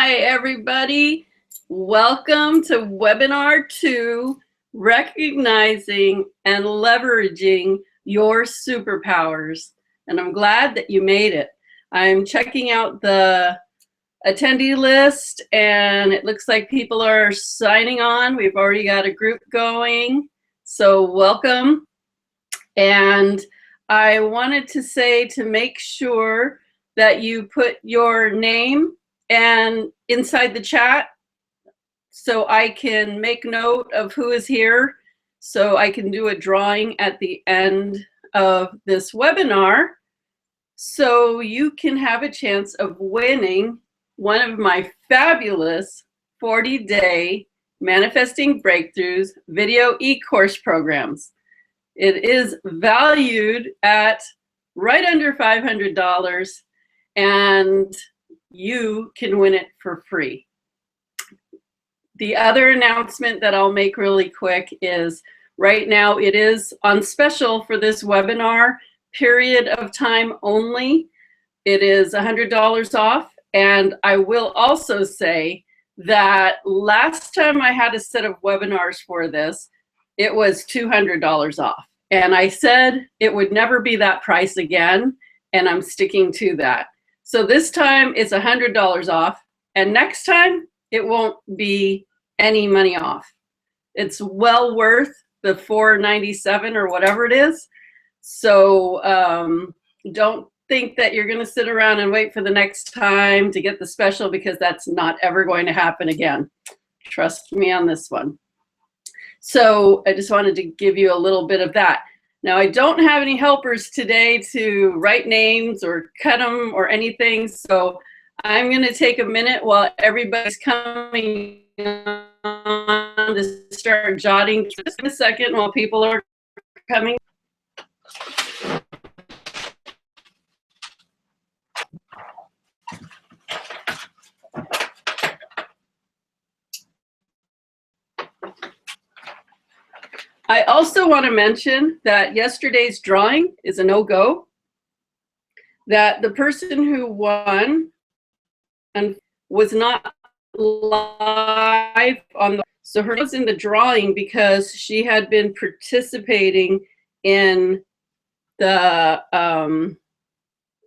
Hi, everybody. Welcome to Webinar 2, Recognizing and Leveraging Your Superpowers. And I'm glad that you made it. I'm checking out the attendee list, and it looks like people are signing on. We've already got a group going, so welcome. And I wanted to say to make sure that you put your name and inside the chat so I can make note of who is here, so I can do a drawing at the end of this webinar so you can have a chance of winning one of my fabulous 40-day Manifesting Breakthroughs video e-course programs. It is valued at right under $500, and you can win it for free. The other announcement that I'll make really quick is right now it is on special for this webinar, period of time only. It is $100 off. And I will also say that last time I had a set of webinars for this, it was $200 off. And I said it would never be that price again, and I'm sticking to that. So this time it's $100 off, and next time it won't be any money off. It's well worth the $4.97 or whatever it is. So don't think that you're going to sit around and wait for the next time to get the special, because that's not ever going to happen again. Trust me on this one. So I just wanted to give you a little bit of that. Now, I don't have any helpers today to write names or cut them or anything, so I'm going to take a minute while everybody's coming on to start jotting. Just a second while people are coming. I also want to mention that yesterday's drawing is a no-go, that the person who won and was not live on the, so her was in the drawing because she had been participating in the,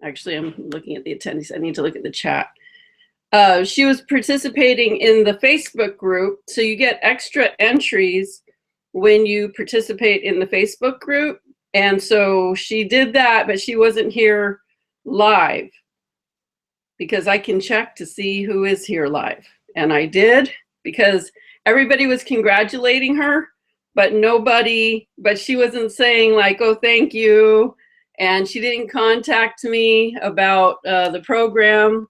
actually I'm looking at the attendees, I need to look at the chat. She was participating in the Facebook group, so you get extra entries when you participate in the Facebook group. And so she did that, but she wasn't here live, because I can check to see who is here live. And I did, because everybody was congratulating her, but she wasn't saying like, oh, thank you. And she didn't contact me about the program.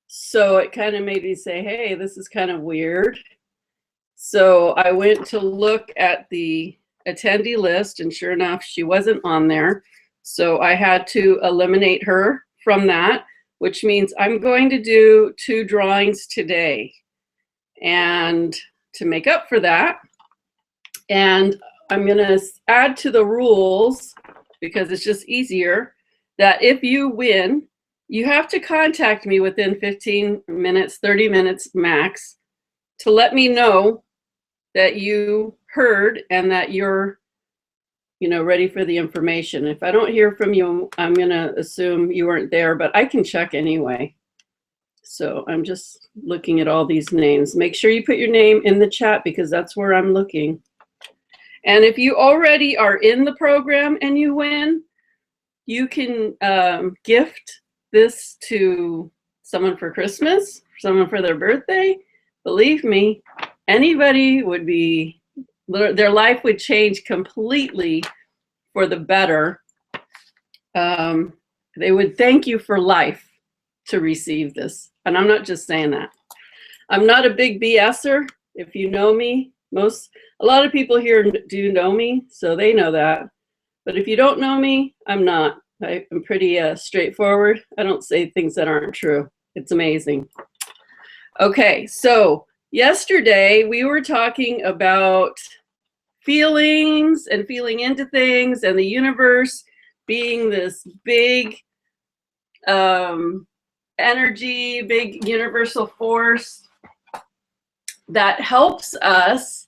So it kind of made me say, hey, this is kind of weird. So I went to look at the attendee list, and sure enough, she wasn't on there. So I had to eliminate her from that, which means I'm going to do 2 drawings today. And to make up for that, and I'm going to add to the rules, because it's just easier, that if you win, you have to contact me within 15 minutes, 30 minutes max, to let me know that you heard and that you're, ready for the information. If I don't hear from you, I'm gonna assume you weren't there, but I can check anyway. So I'm just looking at all these names. Make sure you put your name in the chat, because that's where I'm looking. And if you already are in the program and you win, you can gift this to someone for Christmas, someone for their birthday. Believe me, anybody would be, their life would change completely for the better. They would thank you for life to receive this. And I'm not just saying that. I'm not a big BSer. If you know me, a lot of people here do know me, so they know that. But if you don't know me, I'm not. I'm pretty straightforward. I don't say things that aren't true. It's amazing. Okay, so yesterday we were talking about feelings and feeling into things, and the universe being this big energy, big universal force that helps us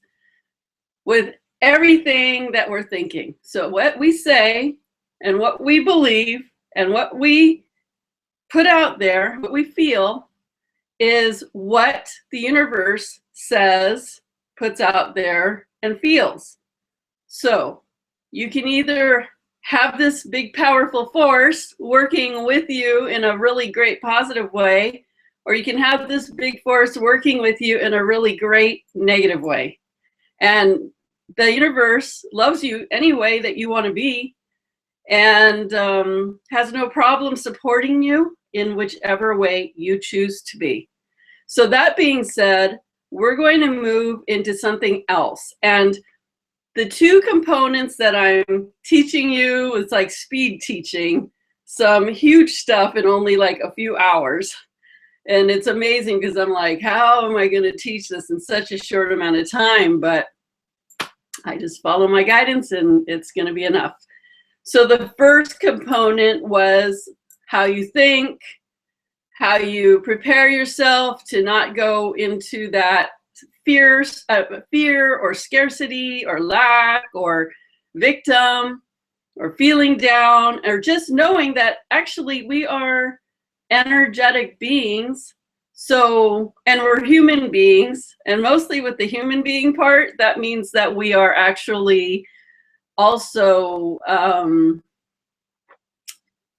with everything that we're thinking. So what we say and what we believe and what we put out there, what we feel, is what the universe says, puts out there, and feels. So you can either have this big powerful force working with you in a really great positive way, or you can have this big force working with you in a really great negative way. And the universe loves you any way that you want to be, and has no problem supporting you in whichever way you choose to be. So that being said, we're going to move into something else. And the two components that I'm teaching you, it's like speed teaching some huge stuff in only like a few hours. And it's amazing because I'm like, how am I going to teach this in such a short amount of time? But I just follow my guidance and it's going to be enough. So the first component was how you think, how you prepare yourself to not go into that fear or scarcity or lack or victim or feeling down, or just knowing that actually we are energetic beings. So, and we're human beings, and mostly with the human being part, that means that we are actually also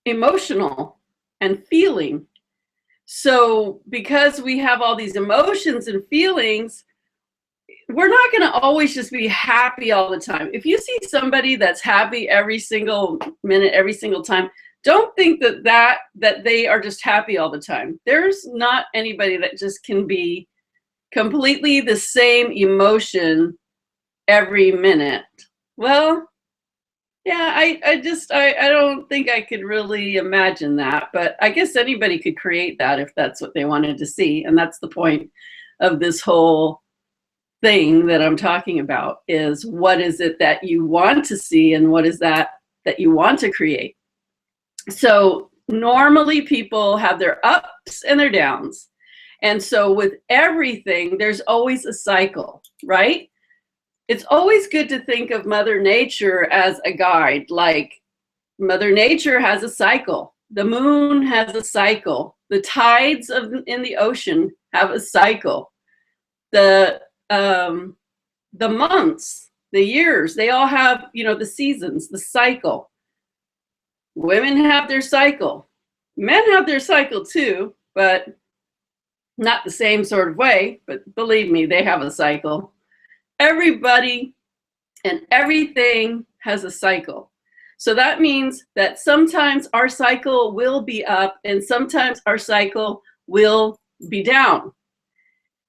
emotional and feeling. So because we have all these emotions and feelings, we're not going to always just be happy all the time. If you see somebody that's happy every single minute, every single time, don't think that they are just happy all the time. There's not anybody that just can be completely the same emotion every minute. Well, yeah, I don't think I could really imagine that, but I guess anybody could create that if that's what they wanted to see. And that's the point of this whole thing that I'm talking about, is what is it that you want to see and what is that you want to create. So normally people have their ups and their downs. And so with everything, there's always a cycle, right? It's always good to think of Mother Nature as a guide. Like, Mother Nature has a cycle. The moon has a cycle. The tides in the ocean have a cycle. The months, the years, they all have, the seasons, the cycle. Women have their cycle. Men have their cycle too, but not the same sort of way. But believe me, they have a cycle. Everybody and everything has a cycle. So that means that sometimes our cycle will be up and sometimes our cycle will be down.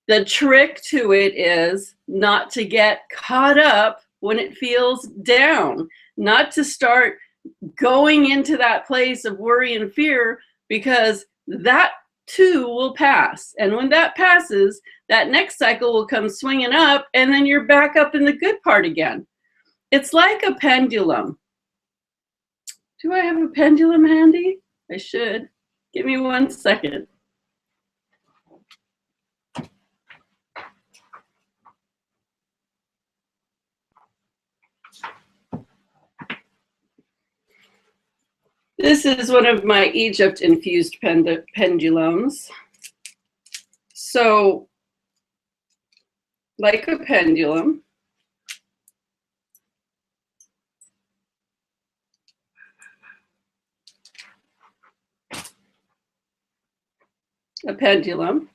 The trick to it is not to get caught up when it feels down, not to start going into that place of worry and fear, because that too will pass. And when that passes, that next cycle will come swinging up, and then you're back up in the good part again. It's like a pendulum. Do I have a pendulum handy? I should. Give me 1 second. This is one of my Egypt-infused pendulums. So, like a pendulum, a pendulum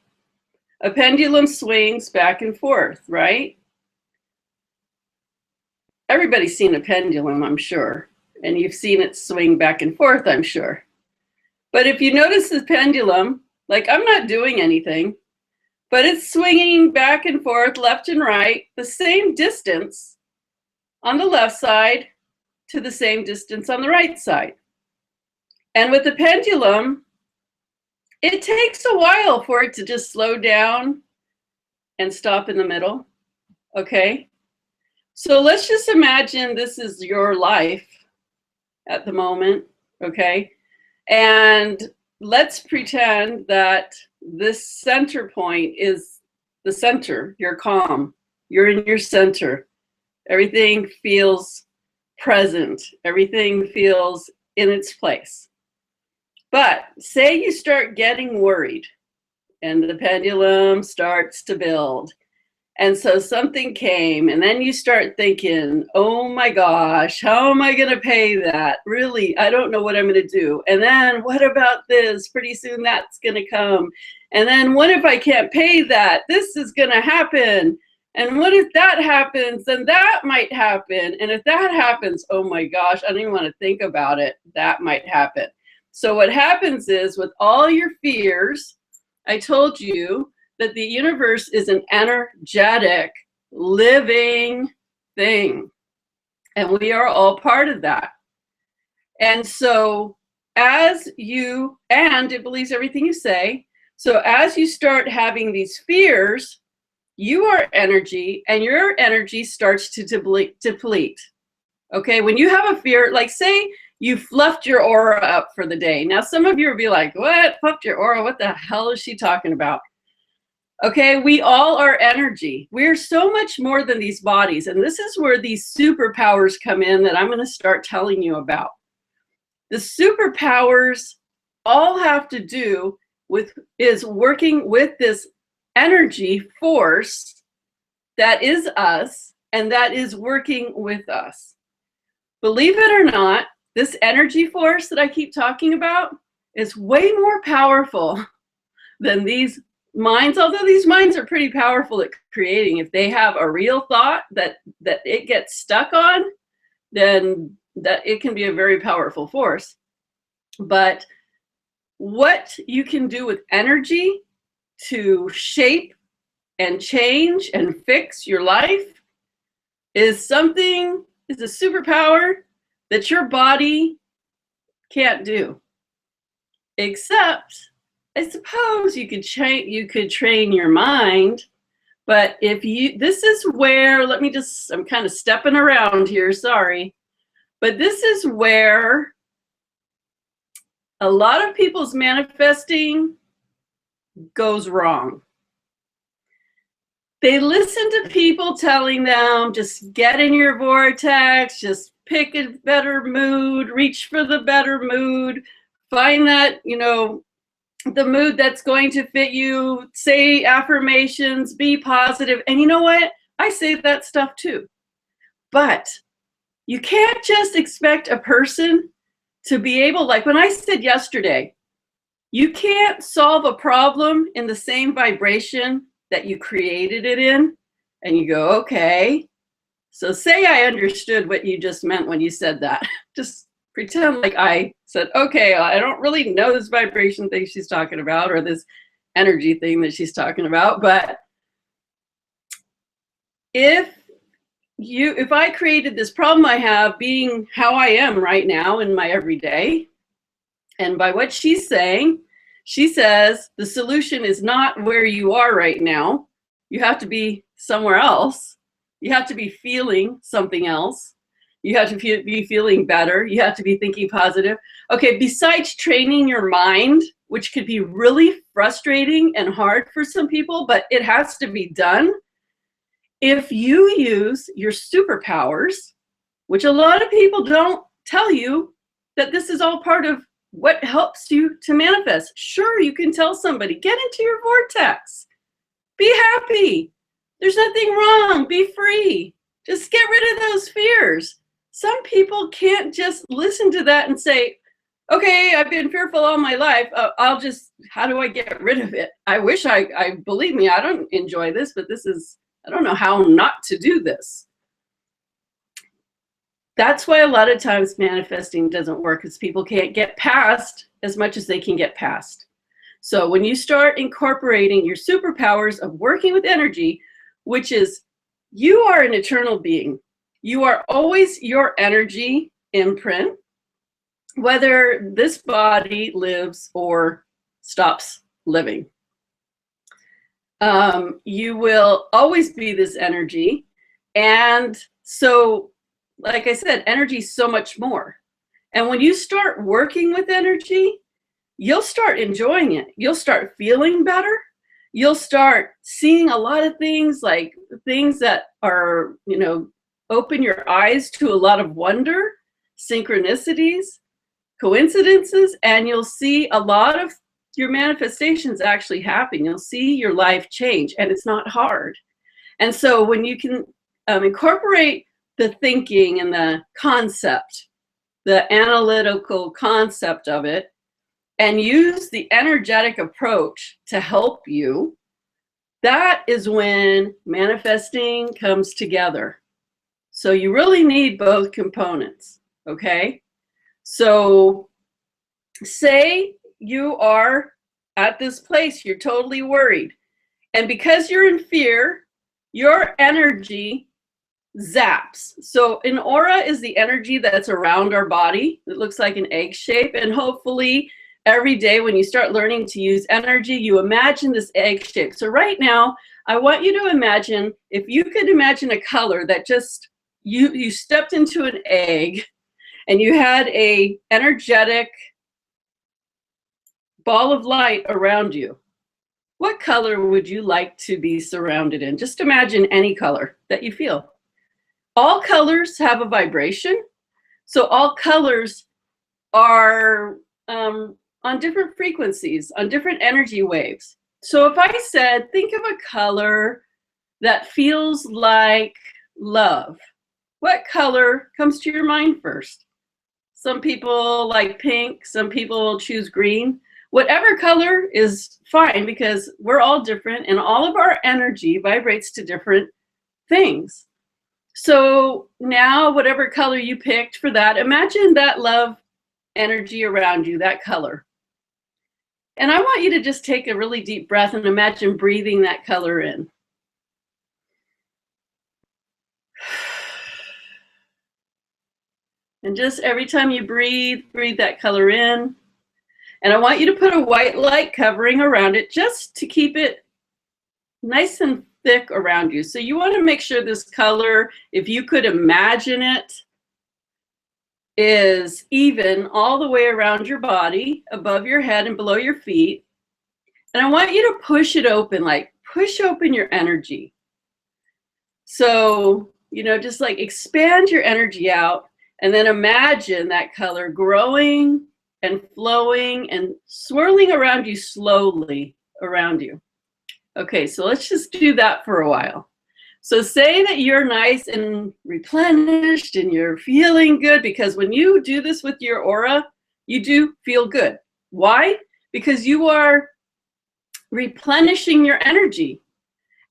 swings back and forth, right? Everybody's seen a pendulum, I'm sure. And you've seen it swing back and forth, I'm sure. But if you notice the pendulum, like, I'm not doing anything, but it's swinging back and forth, left and right, the same distance on the left side to the same distance on the right side. And with the pendulum, it takes a while for it to just slow down and stop in the middle, okay? So let's just imagine this is your life at the moment, okay? And let's pretend that this center point is the center. You're calm. You're in your center. Everything feels present. Everything feels in its place. But say you start getting worried and the pendulum starts to build. And so something came, and then you start thinking, oh my gosh, how am I going to pay that? Really, I don't know what I'm going to do. And then what about this? Pretty soon that's going to come. And then what if I can't pay that? This is going to happen. And what if that happens? Then that might happen. And if that happens, oh my gosh, I don't even want to think about it. That might happen. So what happens is with all your fears, I told you that the universe is an energetic, living thing. And we are all part of that. And so as you, and it believes everything you say, so as you start having these fears, you are energy, and your energy starts to deplete. Okay, when you have a fear, like say you fluffed your aura up for the day. Now some of you will be like, what? Fluffed your aura? What the hell is she talking about? Okay, we all are energy. We're so much more than these bodies. And this is where these superpowers come in that I'm going to start telling you about. The superpowers all have to do with is working with this energy force that is us and that is working with us. Believe it or not, this energy force that I keep talking about is way more powerful than these minds, although these minds are pretty powerful at creating. If they have a real thought that it gets stuck on, then that it can be a very powerful force. But what you can do with energy to shape and change and fix your life is a superpower that your body can't do. Except I suppose you could train your mind, but this is where, I'm kind of stepping around here, sorry, but this is where a lot of people's manifesting goes wrong. They listen to people telling them, just get in your vortex, just pick a better mood, reach for the better mood, find that, the mood that's going to fit you, say affirmations, be positive. And you know what? I say that stuff too. But you can't just expect a person to be able, like when I said yesterday, you can't solve a problem in the same vibration that you created it in. And you go, okay. So say I understood what you just meant when you said that. Just pretend like I said, okay, I don't really know this vibration thing she's talking about or this energy thing that she's talking about. But if I created this problem I have being how I am right now in my everyday, and by what she's saying, she says the solution is not where you are right now. You have to be somewhere else. You have to be feeling something else. You have to be feeling better. You have to be thinking positive. Okay, besides training your mind, which could be really frustrating and hard for some people, but it has to be done. If you use your superpowers, which a lot of people don't tell you that this is all part of what helps you to manifest. Sure, you can tell somebody, get into your vortex. Be happy. There's nothing wrong. Be free. Just get rid of those fears. Some people can't just listen to that and say, okay, I've been fearful all my life. How do I get rid of it? I wish believe me, I don't enjoy this, but I don't know how not to do this. That's why a lot of times manifesting doesn't work, because people can't get past as much as they can get past. So when you start incorporating your superpowers of working with energy, which is you are an eternal being. You are always your energy imprint, whether this body lives or stops living. You will always be this energy. And so, like I said, energy is so much more. And when you start working with energy, you'll start enjoying it. You'll start feeling better. You'll start seeing a lot of things, like things that are, you know, open your eyes to a lot of wonder, synchronicities, coincidences, and you'll see a lot of your manifestations actually happen. You'll see your life change, and it's not hard. And so when you can incorporate the thinking and the concept, the analytical concept of it, and use the energetic approach to help you, that is when manifesting comes together. So you really need both components, okay? So say you are at this place, you're totally worried. And because you're in fear, your energy zaps. So an aura is the energy that's around our body. It looks like an egg shape. And hopefully every day when you start learning to use energy, you imagine this egg shape. So right now, I want you to imagine, if you could imagine a color that just, you stepped into an egg and you had a energetic ball of light around you. What color would you like to be surrounded in? Just imagine any color that you feel. All colors have a vibration. So all colors are on different frequencies, on different energy waves. So if I said, think of a color that feels like love, what color comes to your mind first? Some people like pink, some people choose green. Whatever color is fine, because we're all different and all of our energy vibrates to different things. So now whatever color you picked for that, imagine that love energy around you, that color. And I want you to just take a really deep breath and imagine breathing that color in. And just every time you breathe, breathe that color in. And I want you to put a white light covering around it just to keep it nice and thick around you. So you want to make sure this color, if you could imagine it, is even all the way around your body, above your head and below your feet. And I want you to push it open, like push open your energy. So, you know, just like expand your energy out and then imagine that color growing and flowing and swirling around you slowly around you. Okay, so let's just do that for a while. So say that you're nice and replenished and you're feeling good, because when you do this with your aura, you do feel good. Why? Because you are replenishing your energy.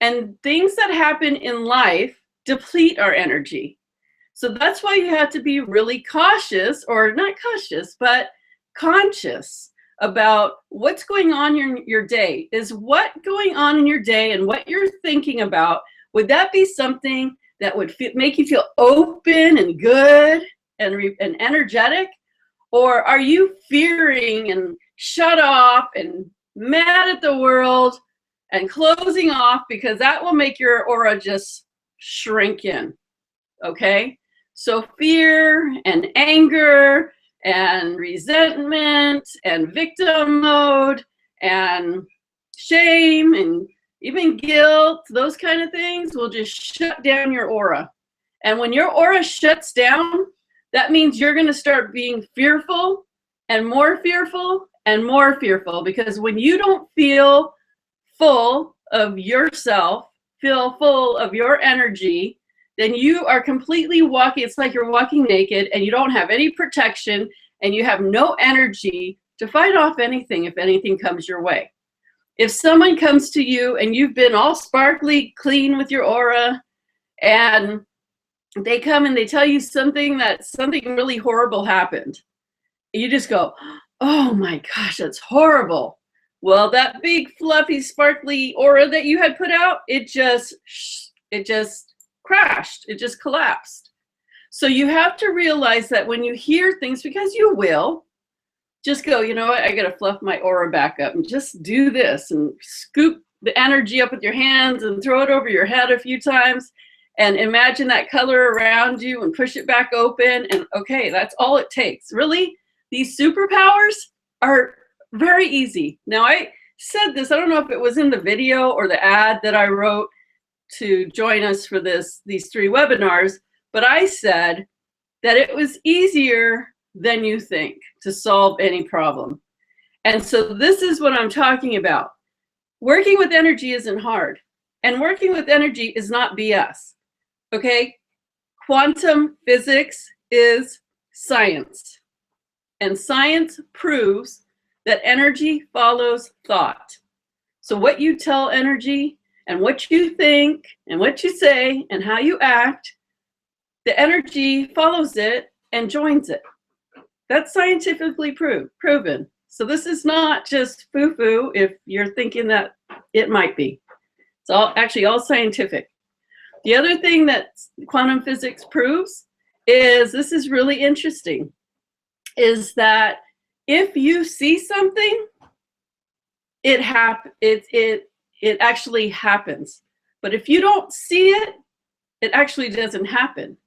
And things that happen in life deplete our energy. So that's why you have to be really cautious, or not cautious, but conscious about what's going on in your day. Is what going on in your day and what you're thinking about, would that be something that would make you feel open and good and energetic? Or are you fearing and shut off and mad at the world and closing off, because that will make your aura just shrink in, okay? So fear and anger and resentment and victim mode and shame and even guilt, those kind of things will just shut down your aura. And when your aura shuts down, that means you're going to start being fearful and more fearful and more fearful, because when you don't feel full of yourself, feel full of your energy, then you are completely walking. It's like you're walking naked and you don't have any protection and you have no energy to fight off anything if anything comes your way. If someone comes to you and you've been all sparkly clean with your aura, and they come and they tell you something really horrible happened, you just go, oh my gosh, that's horrible. Well, that big fluffy sparkly aura that you had put out, it just crashed, it just collapsed. So you have to realize that when you hear things, because you will, just go, you know what, I gotta fluff my aura back up and just do this and scoop the energy up with your hands and throw it over your head a few times and imagine that color around you and push it back open. And okay, that's all it takes. Really, these superpowers are very easy. Now, I said this, I don't know if it was in the video or the ad that I wrote to join us for these 3 webinars, but I said that it was easier than you think to solve any problem. And so this is what I'm talking about. Working with energy isn't hard, and working with energy is not BS, okay? Quantum physics is science, and science proves that energy follows thought. So what you tell energy and what you think and what you say and how you act, the energy follows it and joins it. That's scientifically proven. So this is not just foo-foo if you're thinking that it might be. It's actually all scientific. The other thing that quantum physics proves is, this is really interesting, is that if you see something, it actually happens. But if you don't see it, it actually doesn't happen.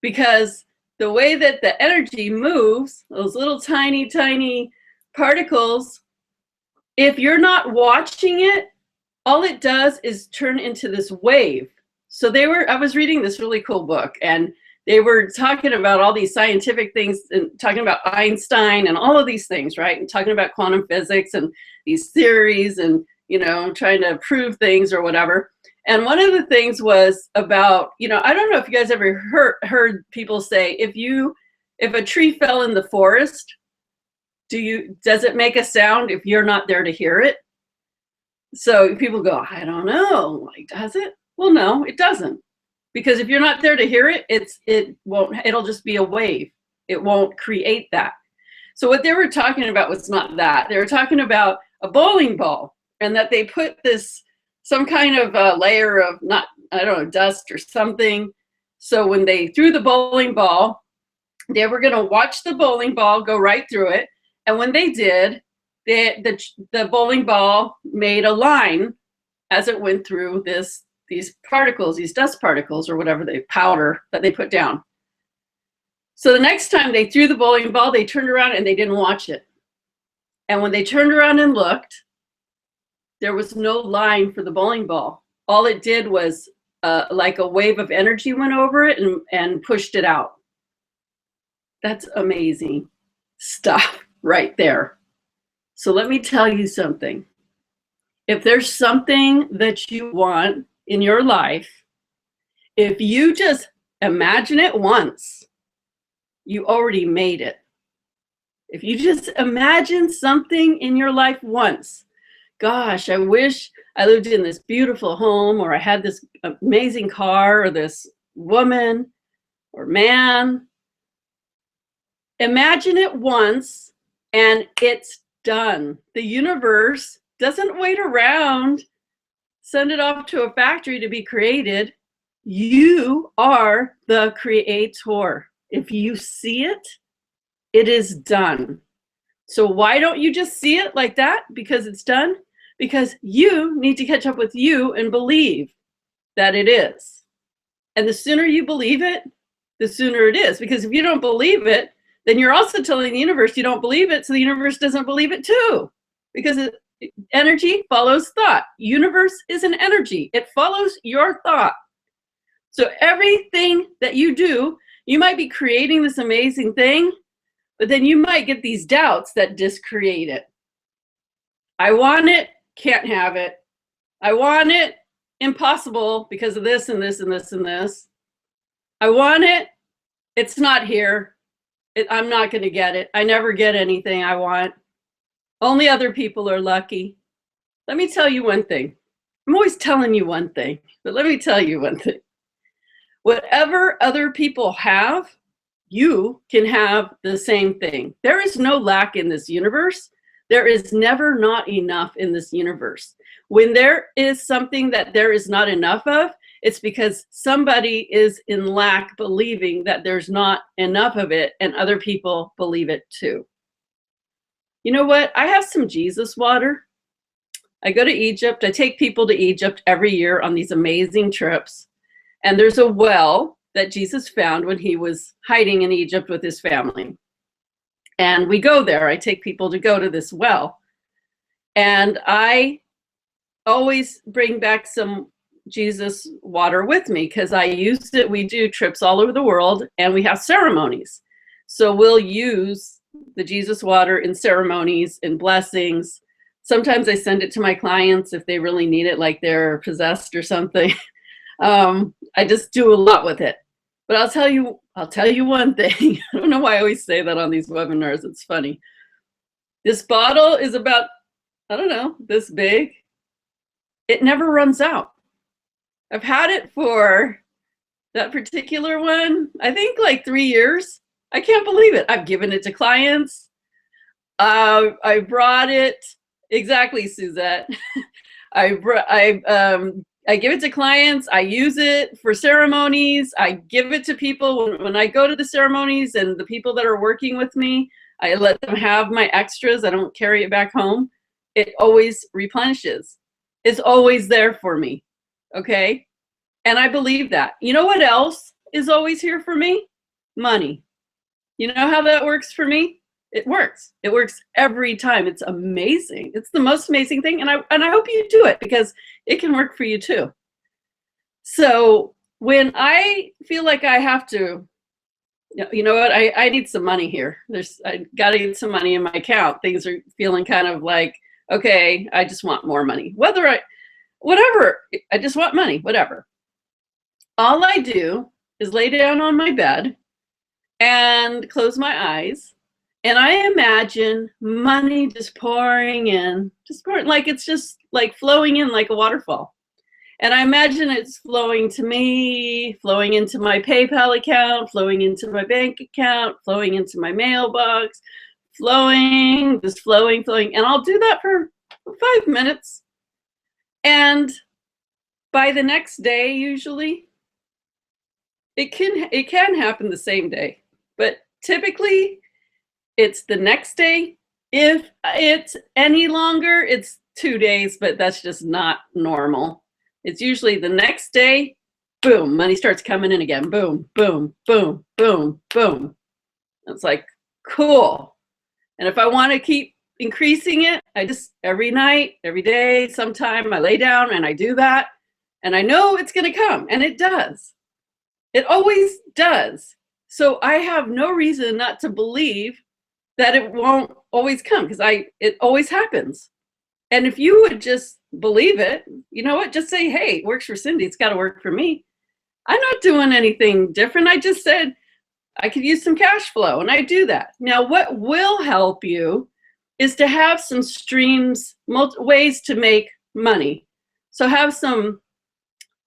Because the way that the energy moves, those little tiny, tiny particles, if you're not watching it, all it does is turn into this wave. So I was reading this really cool book, and they were talking about all these scientific things and talking about Einstein and all of these things, right? And talking about quantum physics and these theories and, you know, trying to prove things or whatever. And one of the things was about, you know, I don't know if you guys ever heard people say, if a tree fell in the forest, does it make a sound if you're not there to hear it? So people go, I don't know, like, does it? Well, no, it doesn't. Because if you're not there to hear it, it'll just be a wave. It won't create that. So what they were talking about was not that. They were talking about a bowling ball, and that they put some kind of layer of, dust or something. So when they threw the bowling ball, they were going to watch the bowling ball go right through it. And when they did, the bowling ball made a line as it went through these particles, these dust particles or whatever, powder that they put down. So the next time they threw the bowling ball, they turned around and they didn't watch it. And when they turned around and looked, there was no line for the bowling ball. All it did was like a wave of energy went over it and pushed it out. That's amazing stuff right there. So let me tell you something. If there's something that you want in your life, if you just imagine it once, you already made it. If you just imagine something in your life once, gosh, I wish I lived in this beautiful home, or I had this amazing car, or this woman or man. Imagine it once and it's done. The universe doesn't wait around, send it off to a factory to be created. You are the creator. If you see it, it is done. So why don't you just see it like that? Because it's done? Because you need to catch up with you and believe that it is. And the sooner you believe it, the sooner it is. Because if you don't believe it, then you're also telling the universe you don't believe it, so the universe doesn't believe it too. Because energy follows thought. Universe is an energy. It follows your thought. So everything that you do, you might be creating this amazing thing, but then you might get these doubts that discreate it. I want it, can't have it. I want it, impossible because of this and this and this and this. I want it, it's not here. I'm not going to get it. I never get anything I want. Only other people are lucky. Let me tell you one thing. I'm always telling you one thing, but let me tell you one thing. Whatever other people have, you can have the same thing. There is no lack in this universe. There is never not enough in this universe. When there is something that there is not enough of, it's because somebody is in lack believing that there's not enough of it, and other people believe it too. You know what? I have some Jesus water. I go to Egypt. I take people to Egypt every year on these amazing trips. And there's a well that Jesus found when he was hiding in Egypt with his family. And we go there. I take people to go to this well. And I always bring back some Jesus water with me because I used it. We do trips all over the world and we have ceremonies. So we'll use the Jesus water in ceremonies, in blessings. Sometimes I send it to my clients if they really need it, like they're possessed or something. I just do a lot with it. But I'll tell you one thing. I don't know why I always say that on these webinars. It's funny. This bottle is about, I don't know, this big. It never runs out. I've had it for that particular one, I think like 3 years. I can't believe it. I've given it to clients. I brought it, exactly, Suzette. I give it to clients. I use it for ceremonies. I give it to people when I go to the ceremonies, and the people that are working with me, I let them have my extras. I don't carry it back home. It always replenishes. It's always there for me, okay? And I believe that. You know what else is always here for me? Money. You know how that works for me? It works. It works every time. It's amazing. It's the most amazing thing. And I hope you do it because it can work for you too. So when I feel like I have to, you know what, I need some money here. I got to get some money in my account. Things are feeling kind of like, okay, I just want more money. Whatever, I just want money, whatever. All I do is lay down on my bed and close my eyes. And I imagine money just pouring in, like it's just like flowing in like a waterfall. And I imagine it's flowing to me, flowing into my PayPal account, flowing into my bank account, flowing into my mailbox, flowing. And I'll do that for 5 minutes. And by the next day, usually, it can happen the same day, but typically it's the next day. If it's any longer, it's 2 days, but that's just not normal. It's usually the next day, boom, money starts coming in again. Boom, boom, boom, boom, boom. It's like, cool. And if I want to keep increasing it, I just, every night, every day, sometime I lay down and I do that. And I know it's going to come, and it does. It always does. So I have no reason not to believe that it won't always come, because it always happens. And if you would just believe it, you know what, just say, hey, it works for Cindy, it's got to work for me. I'm not doing anything different. I just said I could use some cash flow, and I do that. Now, what will help you is to have some streams, ways to make money. So have some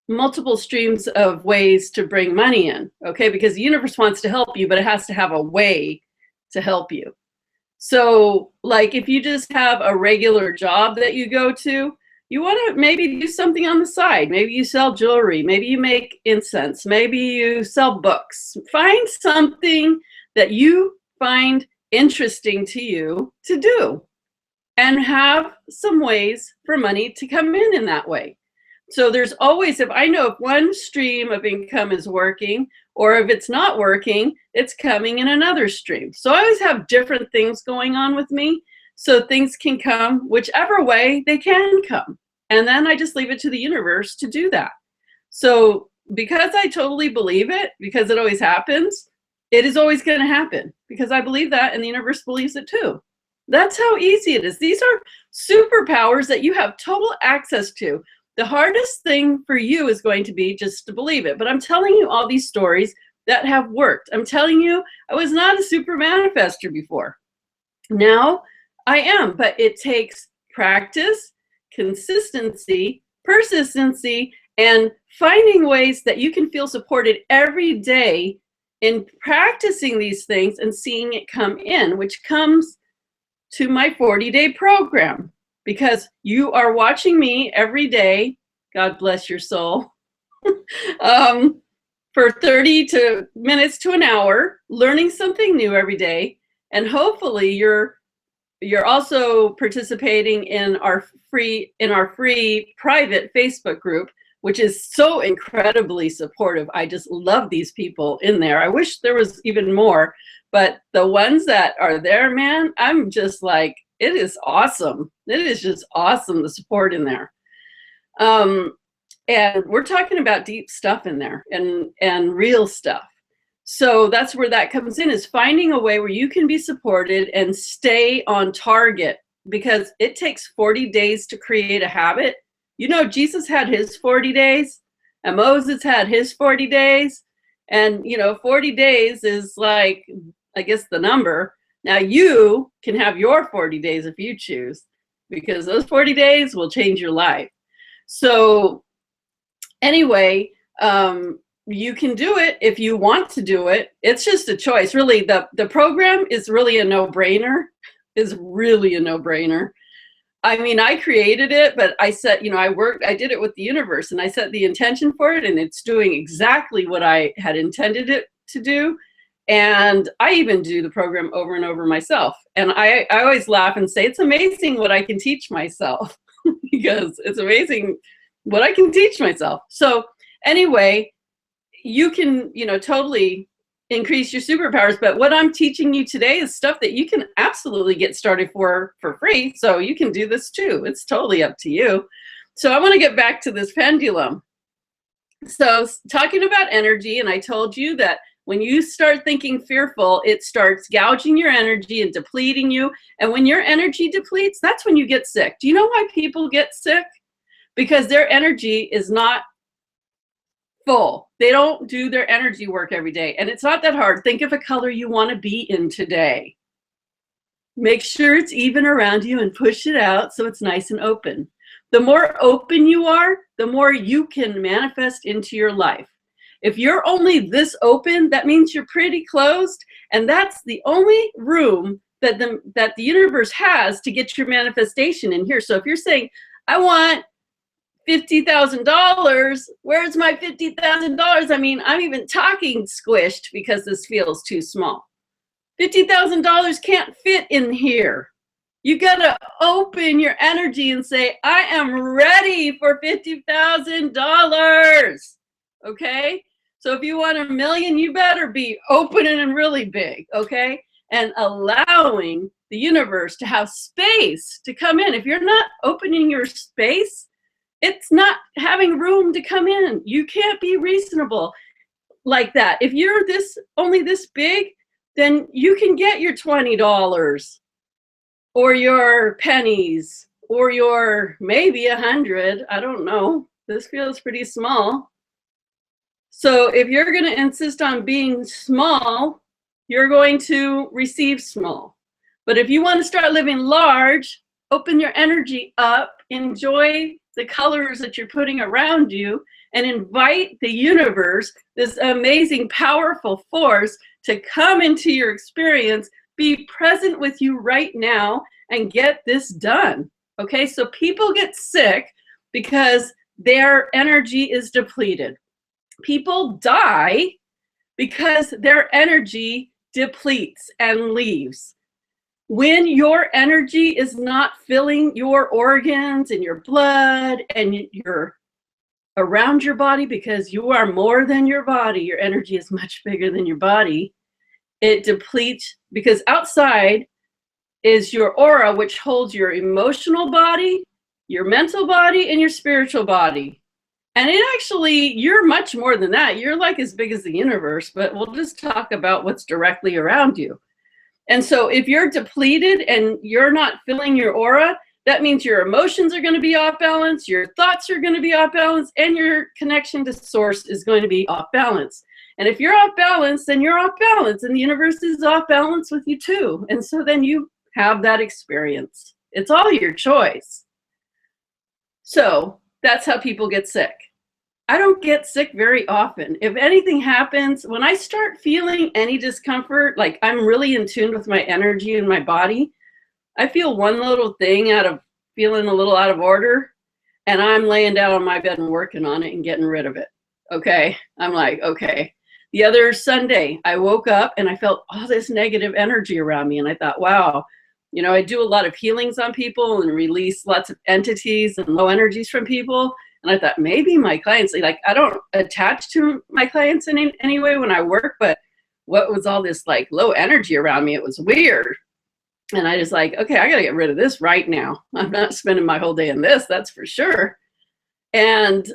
multiple streams of ways to bring money in, okay? Because the universe wants to help you, but it has to have a way to help you. So like if you just have a regular job that you go to, you want to maybe do something on the side. Maybe you sell jewelry, maybe you make incense, maybe you sell books. Find something that you find interesting to you to do, and have some ways for money to come in that way. So there's always, if I know if one stream of income is working, or if it's not working, it's coming in another stream. So I always have different things going on with me, so things can come whichever way they can come. And then I just leave it to the universe to do that. So because I totally believe it, because it always happens, it is always going to happen, because I believe that and the universe believes it too. That's how easy it is. These are superpowers that you have total access to. The hardest thing for you is going to be just to believe it. But I'm telling you all these stories that have worked. I'm telling you, I was not a super manifester before. Now I am, but it takes practice, consistency, persistency, and finding ways that you can feel supported every day in practicing these things and seeing it come in, which comes to my 40-day program. Because you are watching me every day, God bless your soul, for 30 minutes to an hour, learning something new every day. And hopefully you're also participating in our free private Facebook group, which is so incredibly supportive. I just love these people in there. I wish there was even more, But the ones that are there, man, I'm just like, it is awesome. It is just awesome, the support in there. And we're talking about deep stuff in there and real stuff. So that's where that comes in, is finding a way where you can be supported and stay on target, because it takes 40 days to create a habit. You know, Jesus had his 40 days and Moses had his 40 days. And, you know, 40 days is like, I guess, the number. Now you can have your 40 days if you choose, because those 40 days will change your life. So anyway, you can do it if you want to do it. It's just a choice. Really, the program is really a no-brainer. Is really a no-brainer. I mean, I created it, but I said, you know, I did it with the universe, and I set the intention for it, and it's doing exactly what I had intended it to do. And I even do the program over and over myself. And I always laugh and say, it's amazing what I can teach myself, because it's amazing what I can teach myself. So anyway, you can, you know, totally increase your superpowers. But what I'm teaching you today is stuff that you can absolutely get started for free. So you can do this too. It's totally up to you. So I want to get back to this pendulum. So talking about energy, and I told you that when you start thinking fearful, it starts gouging your energy and depleting you. And when your energy depletes, that's when you get sick. Do you know why people get sick? Because their energy is not full. They don't do their energy work every day. And it's not that hard. Think of a color you want to be in today. Make sure it's even around you and push it out so it's nice and open. The more open you are, the more you can manifest into your life. If you're only this open, that means you're pretty closed. And that's the only room that the universe has to get your manifestation in here. So if you're saying, I want $50,000, where's my $50,000? I mean, I'm even talking squished because this feels too small. $50,000 can't fit in here. You gotta open your energy and say, I am ready for $50,000. Okay? So if you want $1 million, you better be opening and really big, okay? And allowing the universe to have space to come in. If you're not opening your space, it's not having room to come in. You can't be reasonable like that. If you're only this big, then you can get your $20 or your pennies or your maybe 100. I don't know. This feels pretty small. So if you're going to insist on being small, you're going to receive small. But if you want to start living large, open your energy up, enjoy the colors that you're putting around you, and invite the universe, this amazing, powerful force, to come into your experience, be present with you right now, and get this done. Okay, so people get sick because their energy is depleted. People die because their energy depletes and leaves. When your energy is not filling your organs and your blood and you're around your body, because you are more than your body, your energy is much bigger than your body, it depletes, because outside is your aura, which holds your emotional body, your mental body, and your spiritual body. And it actually, you're much more than that. You're like as big as the universe, but we'll just talk about what's directly around you. And so if you're depleted and you're not filling your aura, that means your emotions are going to be off balance, your thoughts are going to be off balance, and your connection to source is going to be off balance. And if you're off balance, then you're off balance, and the universe is off balance with you too. And so then you have that experience. It's all your choice. So that's how people get sick. I don't get sick very often. If anything happens, when I start feeling any discomfort, like I'm really in tune with my energy and my body, I feel one little thing out of feeling a little out of order, and I'm laying down on my bed and working on it and getting rid of it. Okay? I'm like, okay. The other Sunday, I woke up and I felt all this negative energy around me, and I thought, wow, you know, I do a lot of healings on people and release lots of entities and low energies from people. And I thought maybe my clients, like I don't attach to my clients in any way when I work, but what was all this like low energy around me? It was weird. And I was like, okay, I got to get rid of this right now. I'm not spending my whole day in this, that's for sure. And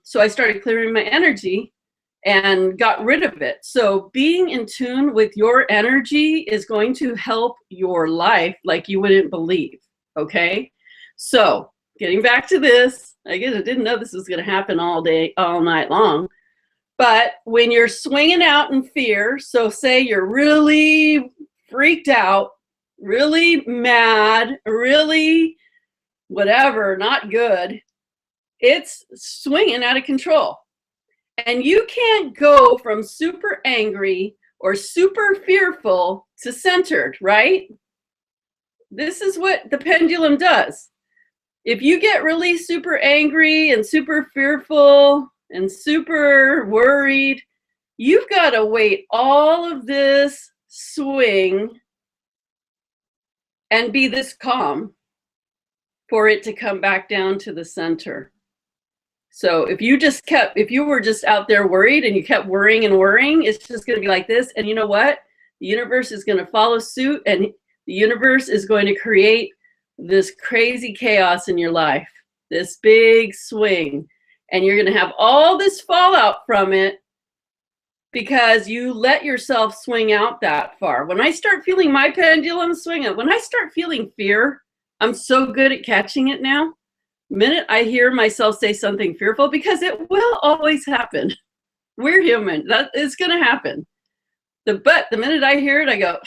so I started clearing my energy and got rid of it. So being in tune with your energy is going to help your life like you wouldn't believe, okay? So getting back to this, I guess I didn't know this was going to happen all day, all night long. But when you're swinging out in fear, so say you're really freaked out, really mad, really whatever, not good, it's swinging out of control. And you can't go from super angry or super fearful to centered, right? This is what the pendulum does. If you get really super angry and super fearful and super worried, you've got to wait all of this swing and be this calm for it to come back down to the center. So if you were just out there worried and you kept worrying and worrying, it's just going to be like this. And you know what? The universe is going to follow suit, and the universe is going to create this crazy chaos in your life, this big swing. And you're going to have all this fallout from it because you let yourself swing out that far. When I start feeling my pendulum swing, when I start feeling fear, I'm so good at catching it now. The minute I hear myself say something fearful, because it will always happen. We're human. That is going to happen. But the minute I hear it, I go,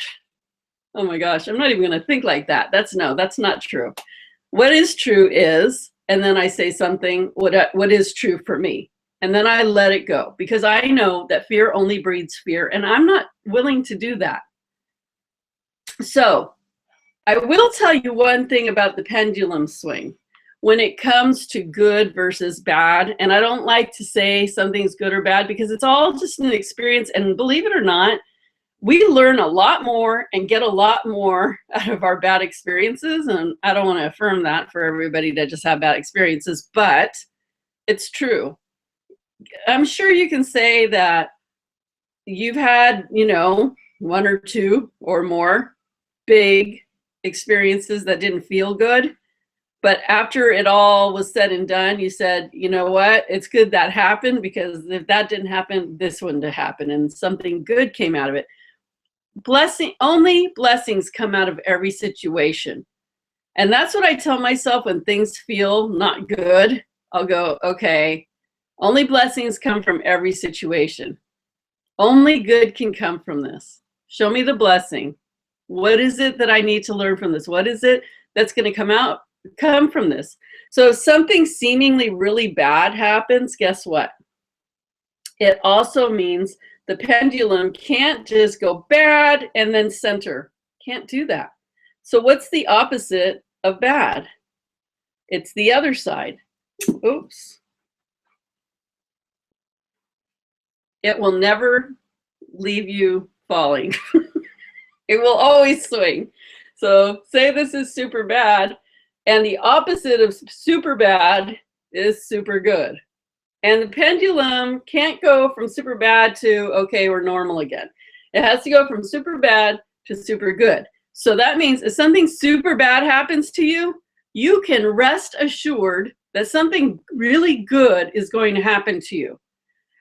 oh my gosh, I'm not even going to think like that. That's not true. What is true is, and then I say something, what is true for me. And then I let it go, because I know that fear only breeds fear, and I'm not willing to do that. So I will tell you one thing about the pendulum swing. When it comes to good versus bad, and I don't like to say something's good or bad because it's all just an experience, and believe it or not, we learn a lot more and get a lot more out of our bad experiences. And I don't want to affirm that for everybody to just have bad experiences, but it's true. I'm sure you can say that you've had, one or two or more big experiences that didn't feel good. But after it all was said and done, you said, you know what, it's good that happened, because if that didn't happen, this wouldn't have happened, and something good came out of it. Only blessings come out of every situation. And that's what I tell myself when things feel not good. I'll go, okay, only blessings come from every situation. Only good can come from this. Show me the blessing. What is it that I need to learn from this? What is it that's going to come from this? So if something seemingly really bad happens, guess what? It also means the pendulum can't just go bad and then center. Can't do that. So what's the opposite of bad? It's the other side. Oops. It will never leave you falling. It will always swing. So say this is super bad, and the opposite of super bad is super good. And the pendulum can't go from super bad to, okay, we're normal again. It has to go from super bad to super good. So that means if something super bad happens to you, you can rest assured that something really good is going to happen to you.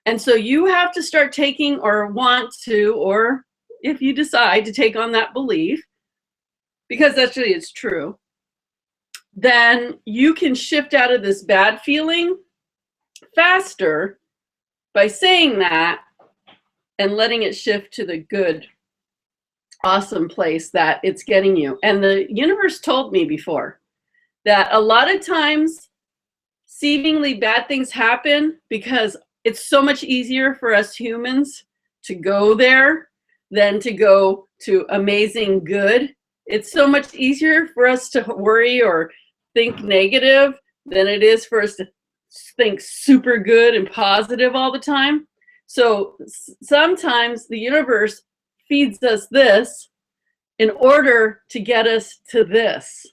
And so you have to start taking, or want to, or if you decide to take on that belief, because actually it's true, then you can shift out of this bad feeling faster by saying that and letting it shift to the good, awesome place that it's getting you. And the universe told me before that a lot of times seemingly bad things happen because it's so much easier for us humans to go there than to go to amazing good. It's so much easier for us to worry or think negative than it is for us to think super good and positive all the time. So sometimes the universe feeds us this in order to get us to this.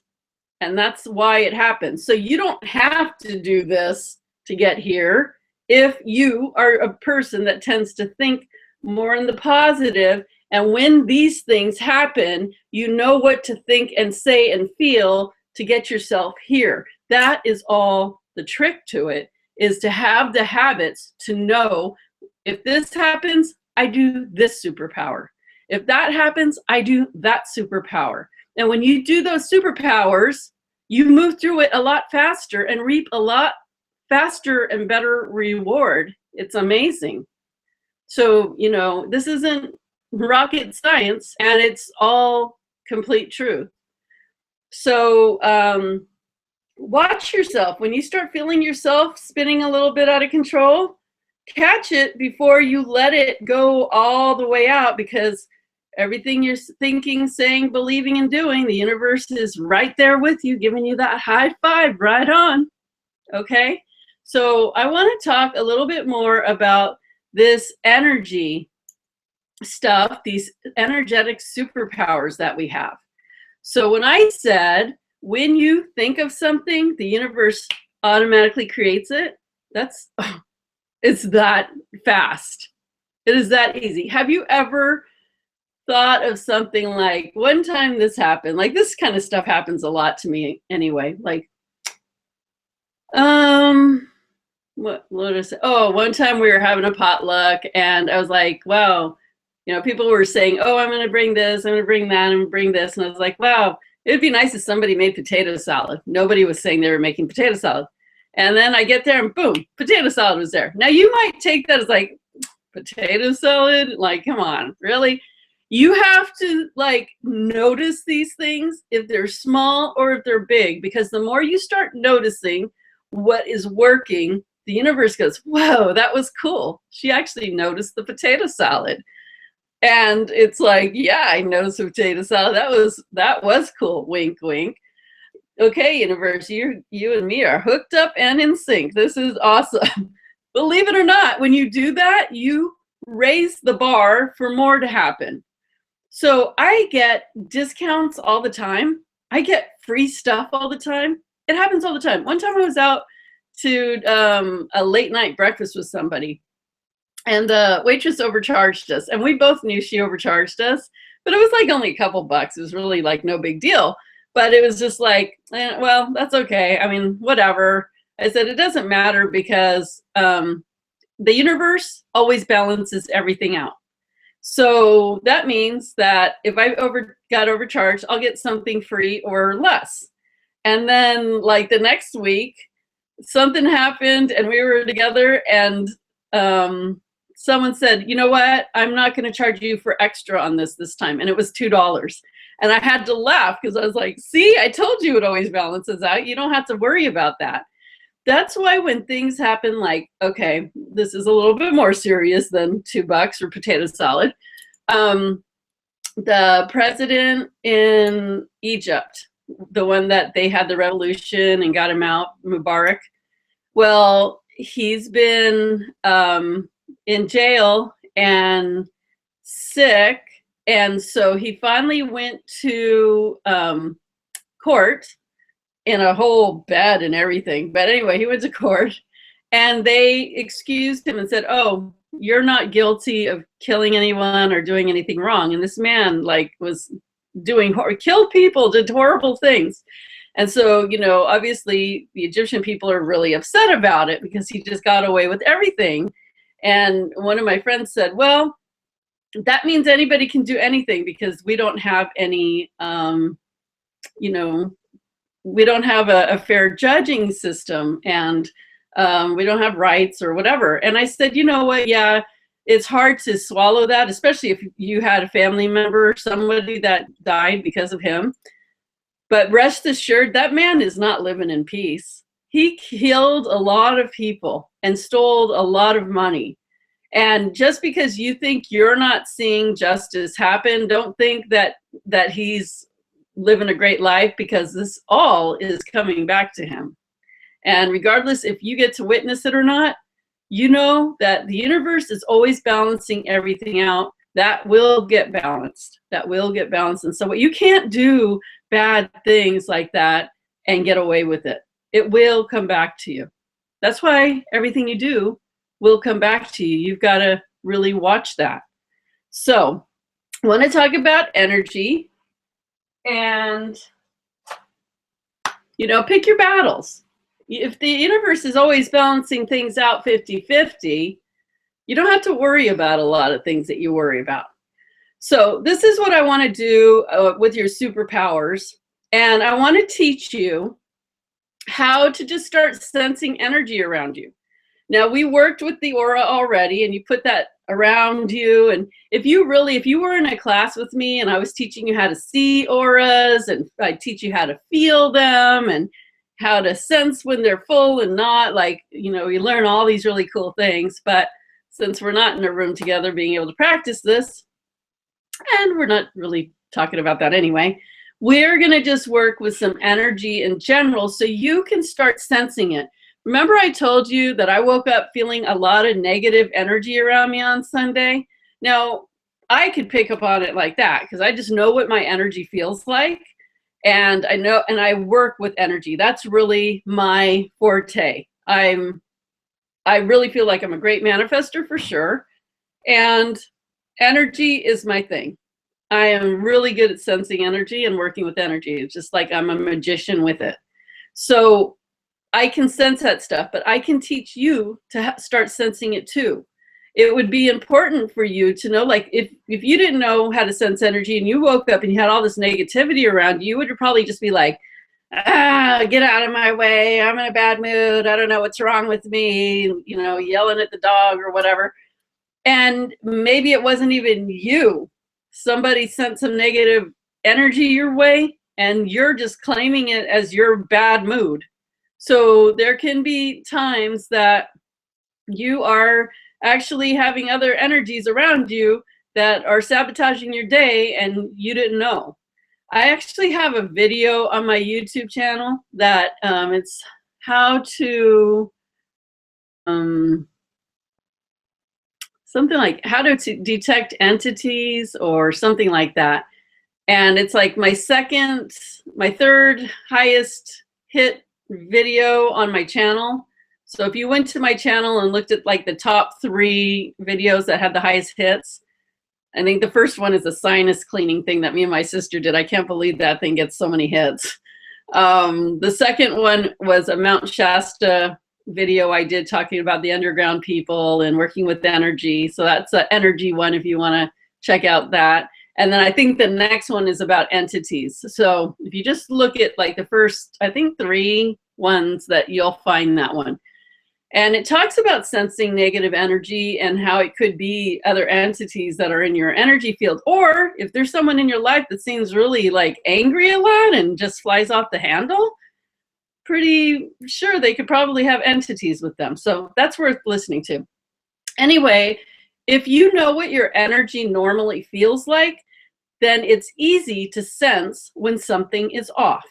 And that's why it happens. So you don't have to do this to get here if you are a person that tends to think more in the positive. And when these things happen, you know what to think and say and feel to get yourself here. That is all the trick to it, is to have the habits to know, if this happens, I do this superpower. If that happens, I do that superpower. And when you do those superpowers, you move through it a lot faster and reap a lot faster and better reward. It's amazing. So, you know, this isn't rocket science, and it's all complete truth. So, watch yourself. When you start feeling yourself spinning a little bit out of control, catch it before you let it go all the way out, because everything you're thinking, saying, believing, and doing, the universe is right there with you, giving you that high five. Right on. Okay? So I want to talk a little bit more about this energy stuff, these energetic superpowers that we have. So when I said, when you think of something, the universe automatically creates it, it's that fast. It is that easy. Have you ever thought of something like, one time this happened, like this kind of stuff happens a lot to me anyway, like, what did I say? Oh, one time we were having a potluck and I was like, wow, you know, people were saying, oh, I'm going to bring this, I'm going to bring that, I'm going to bring this. And I was like, wow, it'd be nice if somebody made potato salad. Nobody was saying they were making potato salad. And then I get there and boom, potato salad was there. Now you might take that as like, potato salad? Like, come on, really? You have to like notice these things, if they're small or if they're big, because the more you start noticing what is working, the universe goes, whoa, that was cool. She actually noticed the potato salad. And it's like, yeah, I noticed the potato salad. That was cool. Wink, wink. Okay, universe, you and me are hooked up and in sync. This is awesome. Believe it or not, when you do that, you raise the bar for more to happen. So I get discounts all the time. I get free stuff all the time. It happens all the time. One time I was out to a late night breakfast with somebody, and the waitress overcharged us, and we both knew she overcharged us, but it was like only a couple bucks. It was really like no big deal, but it was just like, well, that's okay. I mean, whatever. I said, it doesn't matter, because the universe always balances everything out. So that means that if I got overcharged, I'll get something free or less. And then like the next week, something happened and we were together, and someone said, you know what, I'm not going to charge you for extra on this time. And it was $2. And I had to laugh, because I was like, see, I told you it always balances out. You don't have to worry about that. That's why when things happen like, okay, this is a little bit more serious than $2 for potato salad. The president in Egypt, the one that they had the revolution and got him out, Mubarak, well, he's been in jail and sick. And so he finally went to court, in a whole bed and everything. But anyway, he went to court and they excused him and said, oh, you're not guilty of killing anyone or doing anything wrong. And this man like was killed people, did horrible things. And so, you know, obviously the Egyptian people are really upset about it, because he just got away with everything. And one of my friends said, well, that means anybody can do anything, because we don't have any, you know, we don't have a fair judging system, and we don't have rights or whatever. And I said, you know what? Yeah, it's hard to swallow that, especially if you had a family member or somebody that died because of him. But rest assured, that man is not living in peace. He killed a lot of people and stole a lot of money. And just because you think you're not seeing justice happen, don't think that he's living a great life, because this all is coming back to him. And regardless if you get to witness it or not, you know that the universe is always balancing everything out. That will get balanced. That will get balanced. And so you can't do bad things like that and get away with it. It will come back to you. That's why everything you do will come back to you. You've got to really watch that. So I want to talk about energy and, pick your battles. If the universe is always balancing things out 50-50, you don't have to worry about a lot of things that you worry about. So this is what I want to do with your superpowers. And I want to teach you how to just start sensing energy around you. Now, we worked with the aura already, and you put that around you. And if you were in a class with me and I was teaching you how to see auras, and I teach you how to feel them and how to sense when they're full and not, like, you learn all these really cool things. But since we're not in a room together being able to practice this, and we're not really talking about that anyway, we're going to just work with some energy in general so you can start sensing it. Remember I told you that I woke up feeling a lot of negative energy around me on Sunday? Now, I could pick up on it like that because I just know what my energy feels like. And I work with energy. That's really my forte. I really feel like I'm a great manifester for sure. And energy is my thing. I am really good at sensing energy and working with energy. It's just like I'm a magician with it. So I can sense that stuff, but I can teach you to start sensing it too. It would be important for you to know, like, if you didn't know how to sense energy and you woke up and you had all this negativity around you, would probably just be like, get out of my way. I'm in a bad mood. I don't know what's wrong with me, yelling at the dog or whatever. And maybe it wasn't even you. Somebody sent some negative energy your way and you're just claiming it as your bad mood. So there can be times that you are actually having other energies around you that are sabotaging your day and you didn't know. I actually have a video on my YouTube channel that it's how to something like how to detect entities or something like that. And it's like my third highest hit video on my channel. So if you went to my channel and looked at like the top 3 videos that had the highest hits, I think the first one is a sinus cleaning thing that me and my sister did. I can't believe that thing gets so many hits. The second one was a Mount Shasta video I did talking about the underground people and working with energy. So that's an energy one if you want to check out that. And then I think the next one is about entities. So if you just look at like the first, I think 3 ones, that you'll find that one. And it talks about sensing negative energy and how it could be other entities that are in your energy field. Or if there's someone in your life that seems really like angry a lot and just flies off the handle, pretty sure they could probably have entities with them. So that's worth listening to. Anyway, if you know what your energy normally feels like, then it's easy to sense when something is off.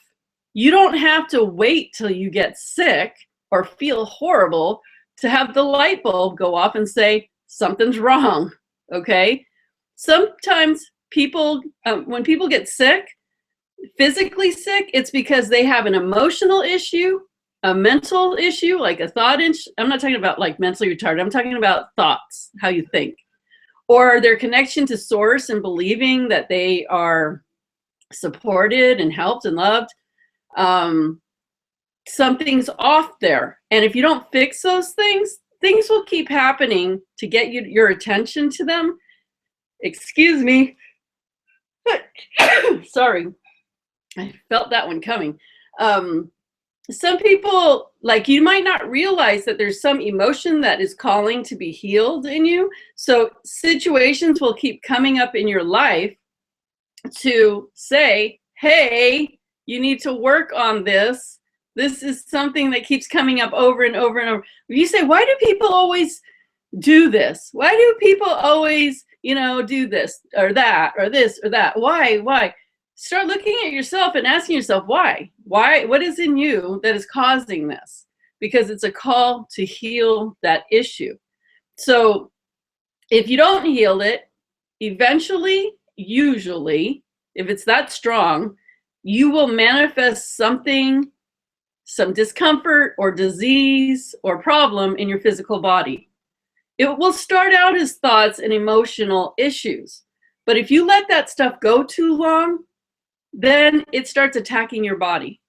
You don't have to wait till you get sick or feel horrible to have the light bulb go off and say, something's wrong, okay? Sometimes people, when people get sick, physically sick, it's because they have an emotional issue, a mental issue, like a thought issue. I'm not talking about like mentally retarded. I'm talking about thoughts, how you think, or their connection to source and believing that they are supported and helped and loved. Something's off there. And if you don't fix those things, things will keep happening to get your attention to them. Excuse me. Sorry. I felt that one coming. Some people, like, you might not realize that there's some emotion that is calling to be healed in you. So situations will keep coming up in your life to say, hey, you need to work on this. This is something that keeps coming up over and over and over. You say, why do people always do this? Why do people always, do this or that or this or that? Why? Start looking at yourself and asking yourself, why? What is in you that is causing this? Because it's a call to heal that issue. So if you don't heal it, eventually, usually, if it's that strong, you will manifest something, some discomfort or disease or problem in your physical body. It will start out as thoughts and emotional issues. But if you let that stuff go too long, then it starts attacking your body.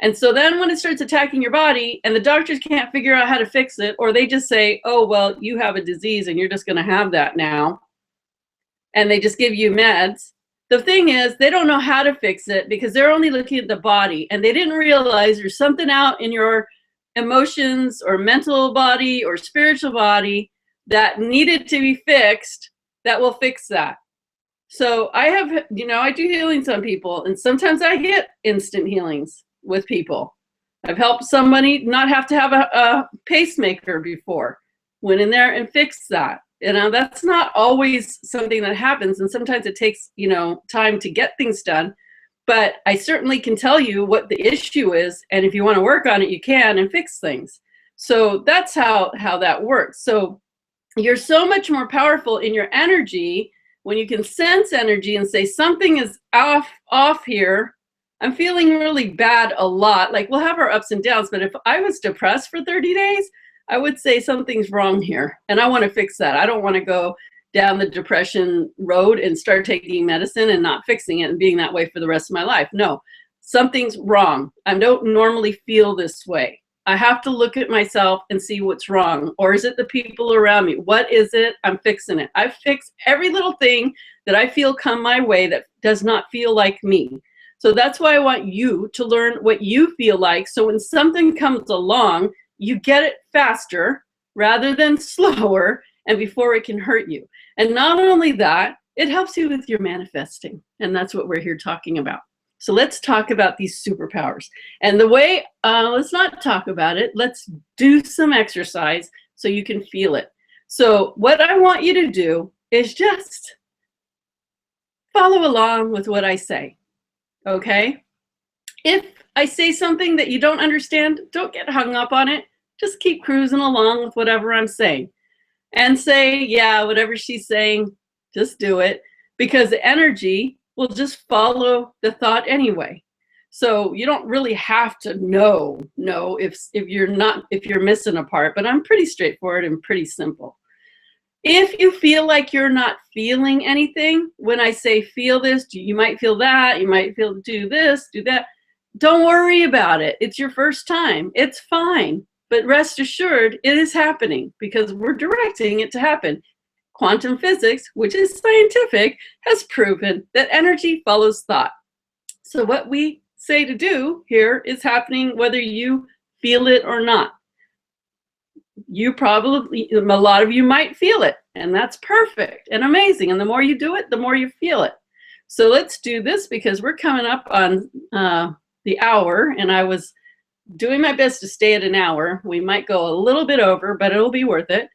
And so then when it starts attacking your body and the doctors can't figure out how to fix it, or they just say, oh, well, you have a disease and you're just going to have that now, and they just give you meds. The thing is, they don't know how to fix it because they're only looking at the body, and they didn't realize there's something out in your emotions or mental body or spiritual body that needed to be fixed that will fix that. So I have, I do healings on people, and sometimes I get instant healings with people. I've helped somebody not have to have a pacemaker before, went in there and fixed that. That's not always something that happens, and sometimes it takes, time to get things done. But I certainly can tell you what the issue is, and if you want to work on it, you can and fix things. So that's how that works. So you're so much more powerful in your energy when you can sense energy and say something is off here. I'm feeling really bad a lot. Like, we'll have our ups and downs, but if I was depressed for 30 days, I would say something's wrong here, and I want to fix that. I don't want to go down the depression road and start taking medicine and not fixing it and being that way for the rest of my life. No, something's wrong. I don't normally feel this way. I have to look at myself and see what's wrong. Or is it the people around me? What is it? I'm fixing it. I fix every little thing that I feel come my way that does not feel like me. So that's why I want you to learn what you feel like. So when something comes along, you get it faster rather than slower and before it can hurt you. And not only that, it helps you with your manifesting. And that's what we're here talking about. So let's talk about these superpowers. And the way, let's not talk about it. Let's do some exercise so you can feel it. So what I want you to do is just follow along with what I say, okay? If I say something that you don't understand, don't get hung up on it. Just keep cruising along with whatever I'm saying. And say, yeah, whatever she's saying, just do it. Because the energy will just follow the thought anyway. So you don't really have to know if you're missing a part, but I'm pretty straightforward and pretty simple. If you feel like you're not feeling anything, when I say feel this, you might feel that, you might feel do this, do that. Don't worry about it. It's your first time. It's fine. But rest assured, it is happening because we're directing it to happen. Quantum physics, which is scientific, has proven that energy follows thought. So what we say to do here is happening whether you feel it or not. A lot of you might feel it, and that's perfect and amazing. And the more you do it, the more you feel it. So let's do this because we're coming up on the hour, and I was doing my best to stay at an hour. We might go a little bit over, but it'll be worth it.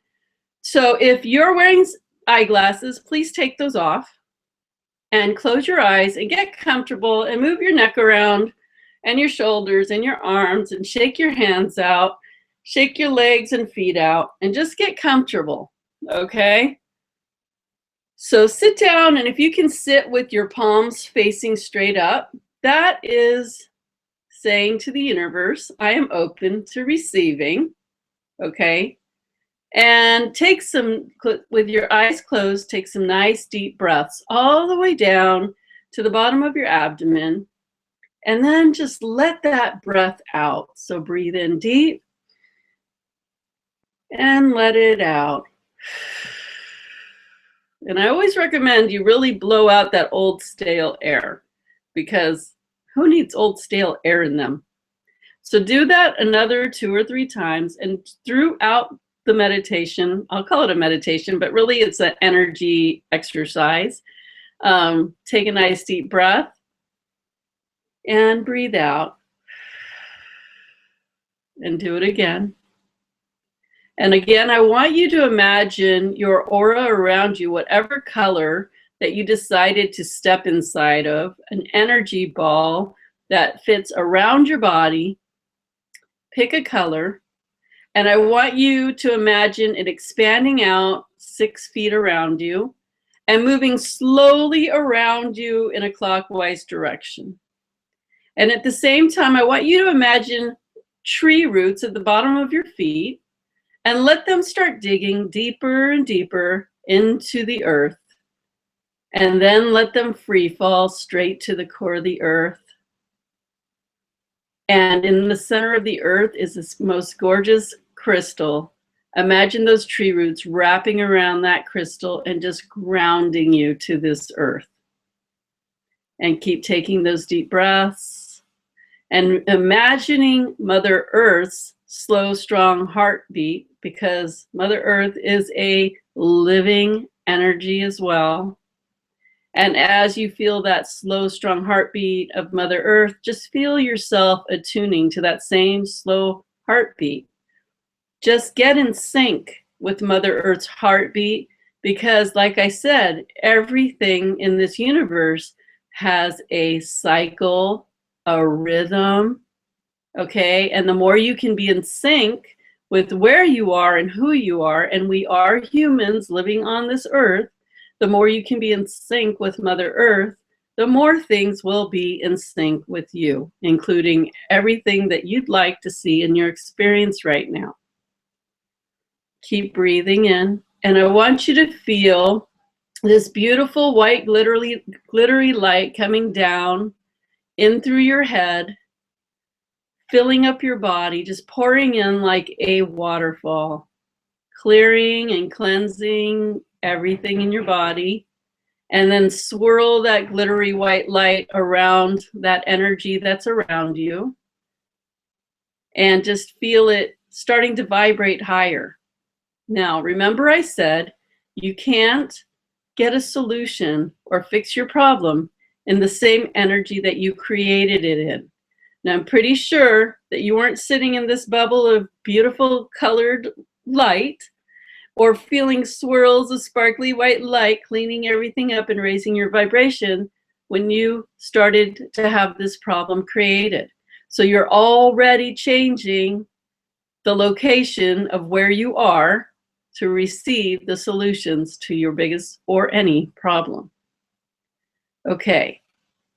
So if you're wearing eyeglasses, please take those off and close your eyes and get comfortable and move your neck around and your shoulders and your arms and shake your hands out, shake your legs and feet out, and just get comfortable, okay? So sit down, and if you can sit with your palms facing straight up, that is saying to the universe, I am open to receiving, okay? And take with your eyes closed, take some nice deep breaths all the way down to the bottom of your abdomen, and then just let that breath out. So breathe in deep and let it out. And I always recommend you really blow out that old stale air, because who needs old stale air in them? So do that another 2 or 3 times, and throughout the meditation, I'll call it a meditation, but really it's an energy exercise. Take a nice deep breath and breathe out, and do it again. And again, I want you to imagine your aura around you, whatever color that you decided to step inside of, an energy ball that fits around your body. Pick a color, and I want you to imagine it expanding out 6 feet around you and moving slowly around you in a clockwise direction. And at the same time, I want you to imagine tree roots at the bottom of your feet, and let them start digging deeper and deeper into the earth. And then let them free fall straight to the core of the earth. And in the center of the earth is this most gorgeous crystal. Imagine those tree roots wrapping around that crystal and just grounding you to this earth. And keep taking those deep breaths and imagining Mother Earth's slow, strong heartbeat, because Mother Earth is a living energy as well. And as you feel that slow, strong heartbeat of Mother Earth, just feel yourself attuning to that same slow heartbeat. Just get in sync with Mother Earth's heartbeat, because like I said, everything in this universe has a cycle, a rhythm, okay? And the more you can be in sync with where you are and who you are, and we are humans living on this earth, the more you can be in sync with Mother Earth, the more things will be in sync with you, including everything that you'd like to see in your experience right now. Keep breathing in, and I want you to feel this beautiful white glittery light coming down in through your head, filling up your body, just pouring in like a waterfall, clearing and cleansing everything in your body. And then swirl that glittery white light around that energy that's around you. And just feel it starting to vibrate higher. Now, remember I said you can't get a solution or fix your problem in the same energy that you created it in. Now, I'm pretty sure that you weren't sitting in this bubble of beautiful colored light or feeling swirls of sparkly white light cleaning everything up and raising your vibration when you started to have this problem created. So you're already changing the location of where you are to receive the solutions to your biggest or any problem. Okay,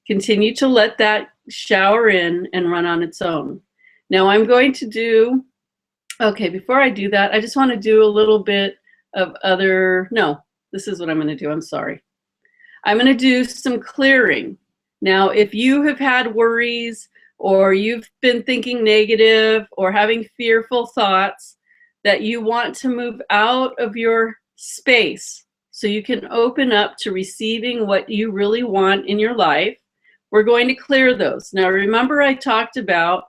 continue to let that shower in and run on its own. Now I'm going to do, okay, before I do that, I just want to do a little bit of this is what I'm going to do, I'm sorry. I'm going to do some clearing. Now, if you have had worries or you've been thinking negative or having fearful thoughts, that you want to move out of your space so you can open up to receiving what you really want in your life, we're going to clear those. Now, remember I talked about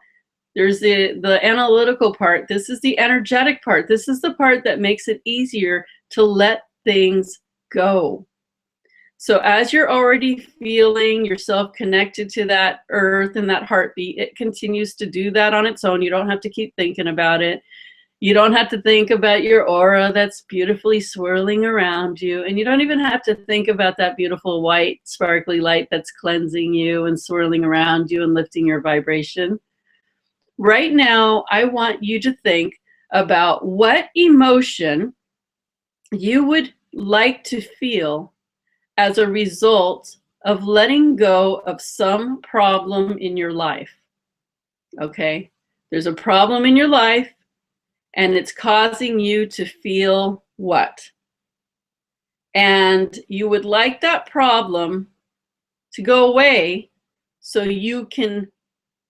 there's the analytical part. This is the energetic part. This is the part that makes it easier to let things go. So as you're already feeling yourself connected to that earth and that heartbeat, it continues to do that on its own. You don't have to keep thinking about it. You don't have to think about your aura that's beautifully swirling around you. And you don't even have to think about that beautiful white sparkly light that's cleansing you and swirling around you and lifting your vibration. Right now, I want you to think about what emotion you would like to feel as a result of letting go of some problem in your life. Okay? There's a problem in your life, and it's causing you to feel what? And you would like that problem to go away so you can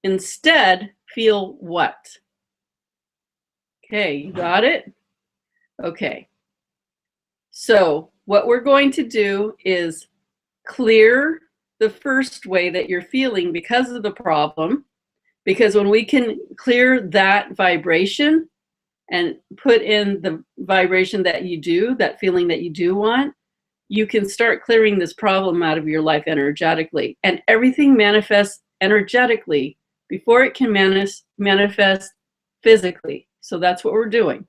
instead feel what? Okay, you got it? Okay. So what we're going to do is clear the first way that you're feeling because of the problem, because when we can clear that vibration and put in the vibration that you do, that feeling that you do want, you can start clearing this problem out of your life energetically. And everything manifests energetically before it can manifest physically. So that's what we're doing.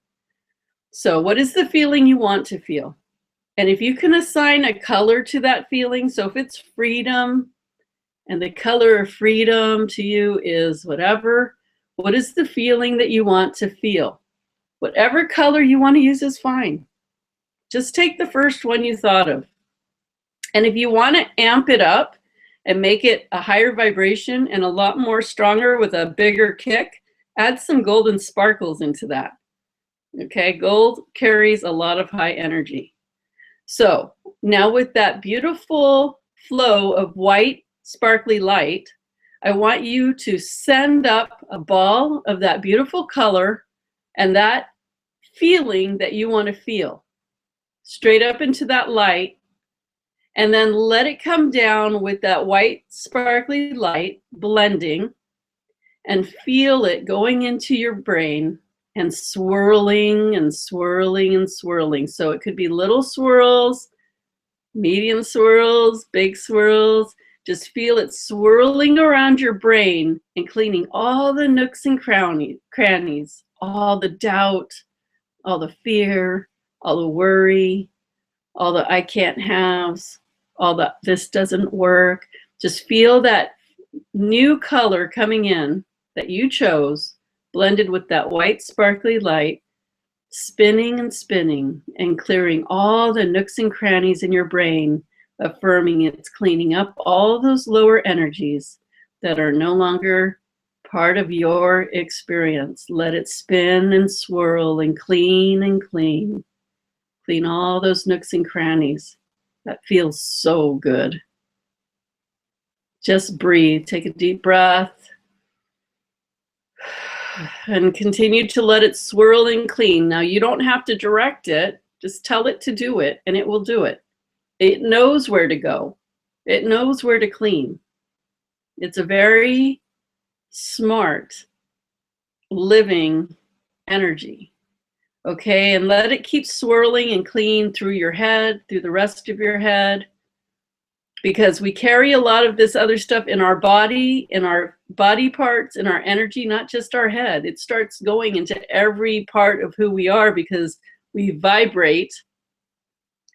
So what is the feeling you want to feel? And if you can assign a color to that feeling, so if it's freedom and the color of freedom to you is whatever, what is the feeling that you want to feel? Whatever color you want to use is fine. Just take the first one you thought of. And if you want to amp it up and make it a higher vibration and a lot more stronger with a bigger kick, add some golden sparkles into that. Okay, gold carries a lot of high energy. So now with that beautiful flow of white, sparkly light, I want you to send up a ball of that beautiful color and that feeling that you want to feel straight up into that light, and then let it come down with that white, sparkly light blending, and feel it going into your brain and swirling and swirling and swirling. So it could be little swirls, medium swirls, big swirls. Just feel it swirling around your brain and cleaning all the nooks and crannies, all the doubt, all the fear, all the worry, all the I can't haves, all the this doesn't work. Just feel that new color coming in that you chose, blended with that white sparkly light, spinning and spinning and clearing all the nooks and crannies in your brain, affirming it's cleaning up all those lower energies that are no longer part of your experience. Let it spin and swirl and clean and clean. Clean all those nooks and crannies. That feels so good. Just breathe. Take a deep breath. And continue to let it swirl and clean. Now, you don't have to direct it. Just tell it to do it, and it will do it. It knows where to go. It knows where to clean. It's a very smart, living energy. Okay, and let it keep swirling and clean through your head, through the rest of your head, because we carry a lot of this other stuff in our body parts, in our energy, not just our head. It starts going into every part of who we are because we vibrate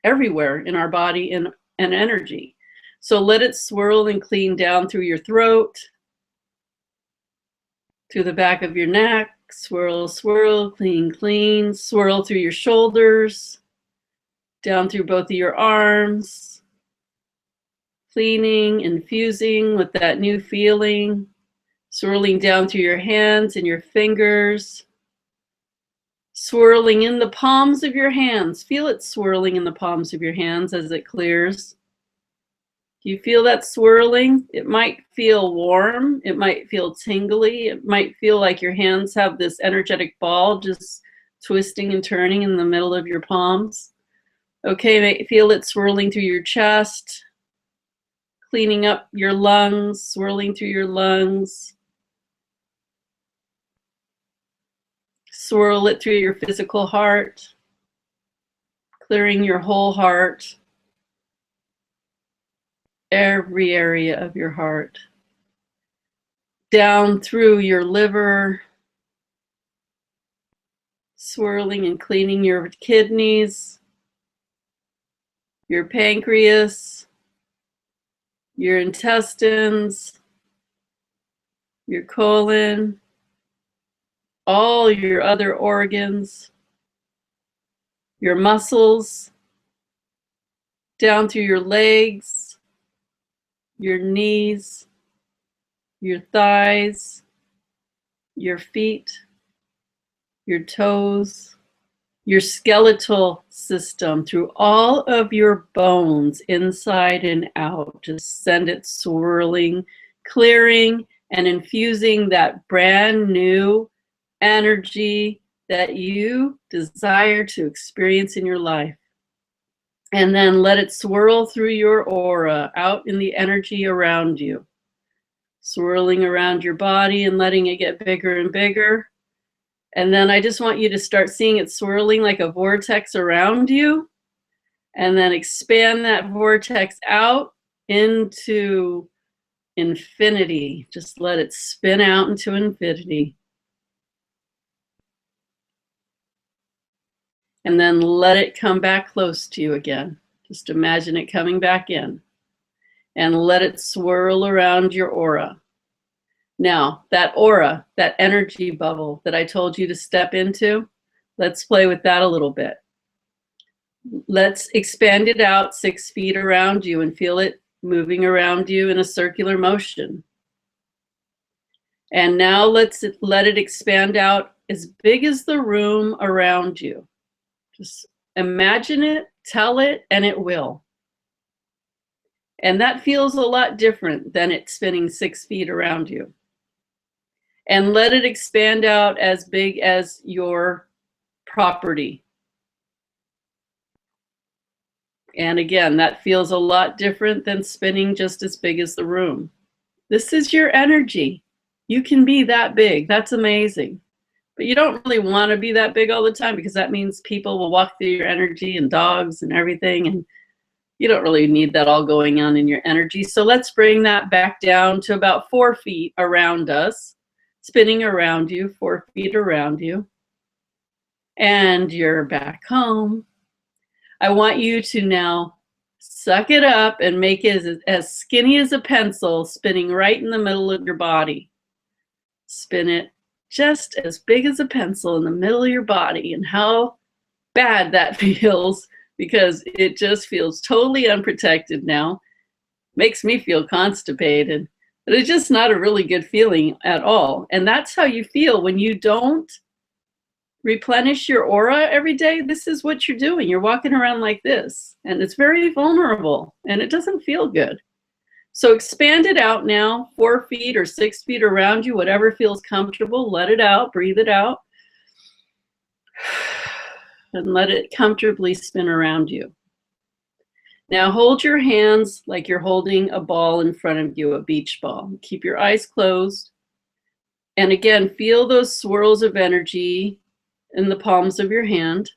everywhere in our body and energy. So let it swirl and clean down through your throat, through the back of your neck, swirl, swirl, clean, clean, swirl through your shoulders, down through both of your arms, cleaning, infusing with that new feeling, swirling down through your hands and your fingers, swirling in the palms of your hands. Feel it swirling in the palms of your hands as it clears. Do you feel that swirling? It might feel warm. It might feel tingly. It might feel like your hands have this energetic ball just twisting and turning in the middle of your palms. Okay, feel it swirling through your chest, cleaning up your lungs, swirling through your lungs. Swirl it through your physical heart, clearing your whole heart, every area of your heart, down through your liver, swirling and cleaning your kidneys, your pancreas, your intestines, your colon, all your other organs, your muscles, down through your legs, your knees, your thighs, your feet, your toes, your skeletal system, through all of your bones, inside and out. Just send it swirling, clearing, and infusing that brand new energy that you desire to experience in your life. And then let it swirl through your aura, out in the energy around you, swirling around your body and letting it get bigger and bigger. And then I just want you to start seeing it swirling like a vortex around you, and then expand that vortex out into infinity. Just let it spin out into infinity. And then let it come back close to you again. Just imagine it coming back in. And let it swirl around your aura. Now, that aura, that energy bubble that I told you to step into, let's play with that a little bit. Let's expand it out 6 feet around you and feel it moving around you in a circular motion. And now let it expand out as big as the room around you. Just imagine it, tell it, and it will. And that feels a lot different than it spinning 6 feet around you. And let it expand out as big as your property. And again, that feels a lot different than spinning just as big as the room. This is your energy. You can be that big. That's amazing. But you don't really want to be that big all the time, because that means people will walk through your energy and dogs and everything. And you don't really need that all going on in your energy. So let's bring that back down to about 4 feet around us, spinning around you, 4 feet around you. And you're back home. I want you to now suck it up and make it as skinny as a pencil, spinning right in the middle of your body. Spin it just as big as a pencil in the middle of your body. And how bad that feels, because it just feels totally unprotected now. Makes me feel constipated, but it's just not a really good feeling at all. And that's how you feel when you don't replenish your aura every day. This is what you're doing. You're walking around like this, and it's very vulnerable, and it doesn't feel good. So expand it out now, 4 feet or 6 feet around you, whatever feels comfortable. Let it out, breathe it out, and let it comfortably spin around you. Now hold your hands like you're holding a ball in front of you, a beach ball. Keep your eyes closed. And again, feel those swirls of energy in the palms of your hand.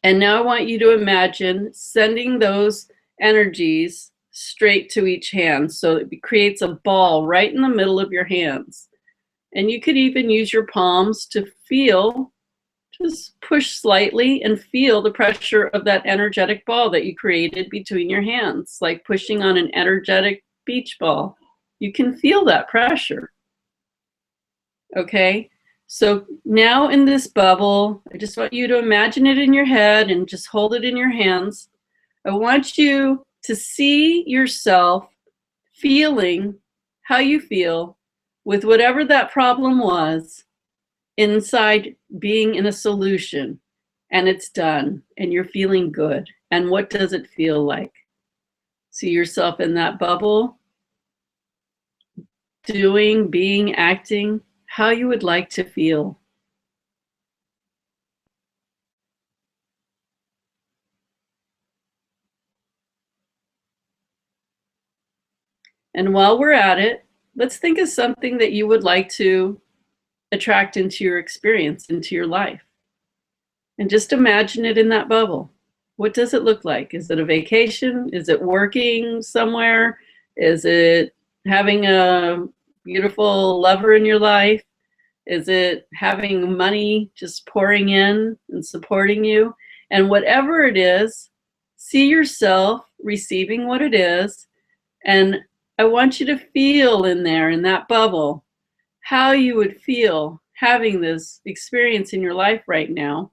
And now I want you to imagine sending those energies straight to each hand. So it creates a ball right in the middle of your hands. And you could even use your palms to feel, just push slightly and feel the pressure of that energetic ball that you created between your hands, like pushing on an energetic beach ball. You can feel that pressure. Okay, so now in this bubble, I just want you to imagine it in your head and just hold it in your hands. I want you to see yourself feeling how you feel with whatever that problem was inside, being in a solution, and it's done and you're feeling good. And what does it feel like? See yourself in that bubble, doing, being, acting how you would like to feel. And while we're at it, let's think of something that you would like to attract into your experience, into your life. And just imagine it in that bubble. What does it look like? Is it a vacation? Is it working somewhere? Is it having a beautiful lover in your life? Is it having money just pouring in and supporting you? And whatever it is, see yourself receiving what it is. And I want you to feel in there, in that bubble, how you would feel having this experience in your life right now.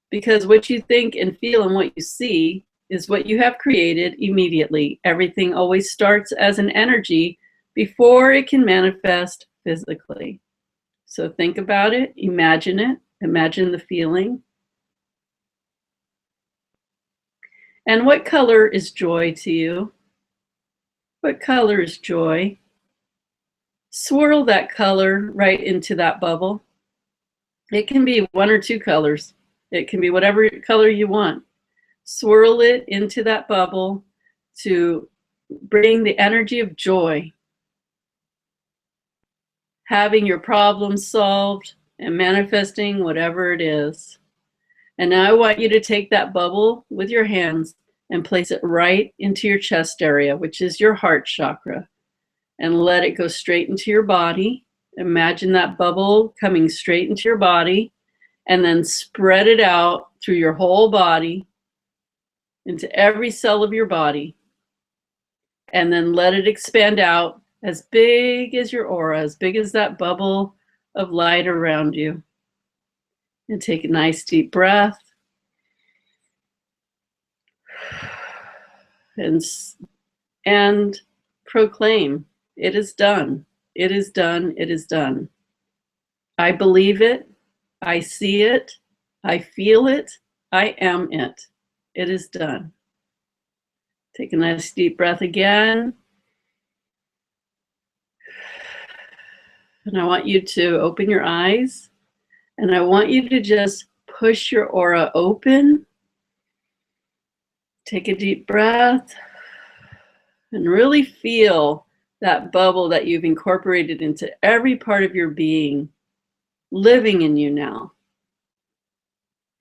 Because what you think and feel and what you see is what you have created immediately. Everything always starts as an energy before it can manifest physically. So think about it, imagine the feeling. And what color is joy to you? What color is joy? Swirl that color right into that bubble. It can be 1 or 2 colors. It can be whatever color you want. Swirl it into that bubble to bring the energy of joy, having your problem solved and manifesting whatever it is. And now I want you to take that bubble with your hands and place it right into your chest area, which is your heart chakra, and let it go straight into your body. Imagine that bubble coming straight into your body, and then spread it out through your whole body, into every cell of your body, and then let it expand out as big as your aura, as big as that bubble of light around you. And take a nice deep breath. And proclaim, it is done. It is done. It is done. I believe it. I see it. I feel it. I am it. It is done. Take a nice deep breath again. And I want you to open your eyes. And I want you to just push your aura open. Take a deep breath. And really feel that bubble that you've incorporated into every part of your being, living in you now,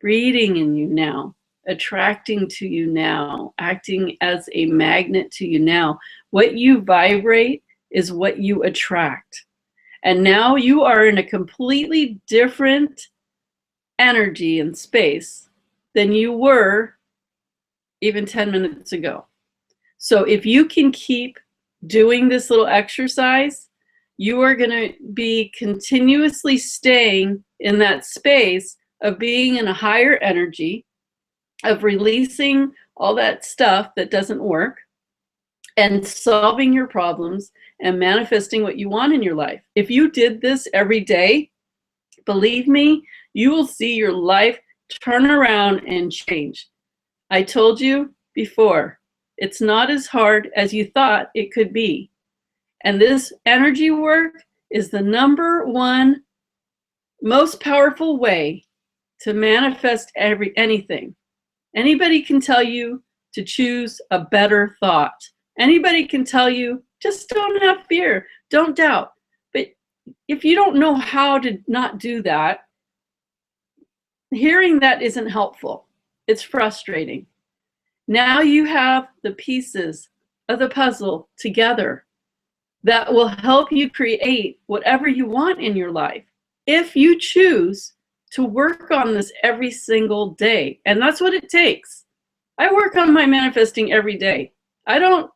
breathing in you now, attracting to you now, acting as a magnet to you now. What you vibrate is what you attract. And now you are in a completely different energy and space than you were even 10 minutes ago. So if you can keep doing this little exercise, you are going to be continuously staying in that space of being in a higher energy, of releasing all that stuff that doesn't work, and solving your problems and manifesting what you want in your life. If you did this every day, believe me, you will see your life turn around and change. I told you before, it's not as hard as you thought it could be. And this energy work is the #1 most powerful way to manifest anything. Anybody can tell you to choose a better thought. Anybody can tell you, just don't have fear, don't doubt. But if you don't know how to not do that, hearing that isn't helpful. It's frustrating. Now you have the pieces of the puzzle together that will help you create whatever you want in your life if you choose to work on this every single day. And that's what it takes. I work on my manifesting every day. I don't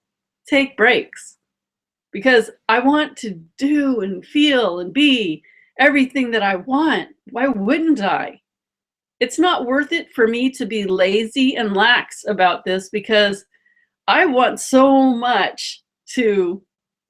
take breaks because I want to do and feel and be everything that I want. Why wouldn't I? It's not worth it for me to be lazy and lax about this because I want so much to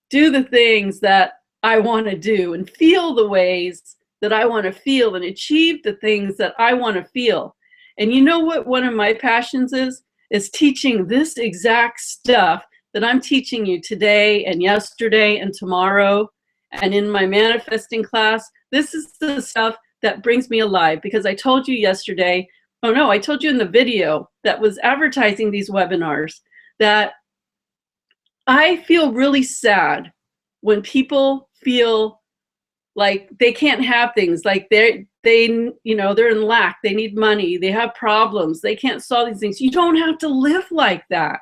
do the things that I want to do and feel the ways that I want to feel and achieve the things that I want to feel. And you know what one of my passions is teaching this exact stuff that I'm teaching you today and yesterday and tomorrow. And in my manifesting class, this is the stuff that brings me alive, because I told you yesterday, oh no, I told you in the video that was advertising these webinars that I feel really sad when people feel like they can't have things, like they're in lack, they need money, they have problems, they can't solve these things. You don't have to live like that.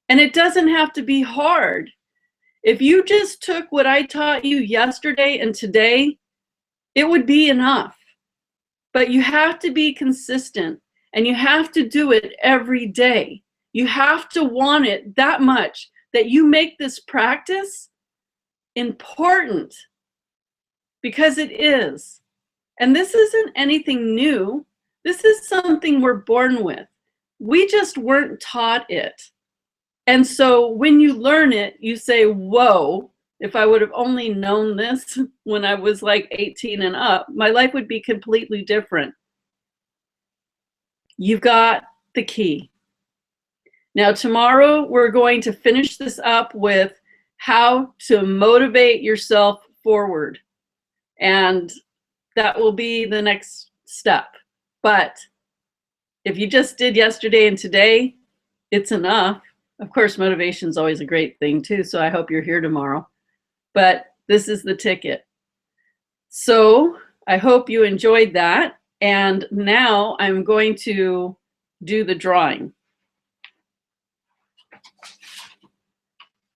And it doesn't have to be hard. If you just took what I taught you yesterday and today, it would be enough. But you have to be consistent and you have to do it every day. You have to want it that much that you make this practice important, because it is. And this isn't anything new. This is something we're born with. We just weren't taught it. And so when you learn it, you say, whoa, if I would have only known this when I was like 18 and up, my life would be completely different. You've got the key. Now, tomorrow, we're going to finish this up with how to motivate yourself forward. And that will be the next step. But if you just did yesterday and today, it's enough. Of course, motivation is always a great thing too, so I hope you're here tomorrow. But this is the ticket. So I hope you enjoyed that. And now I'm going to do the drawing.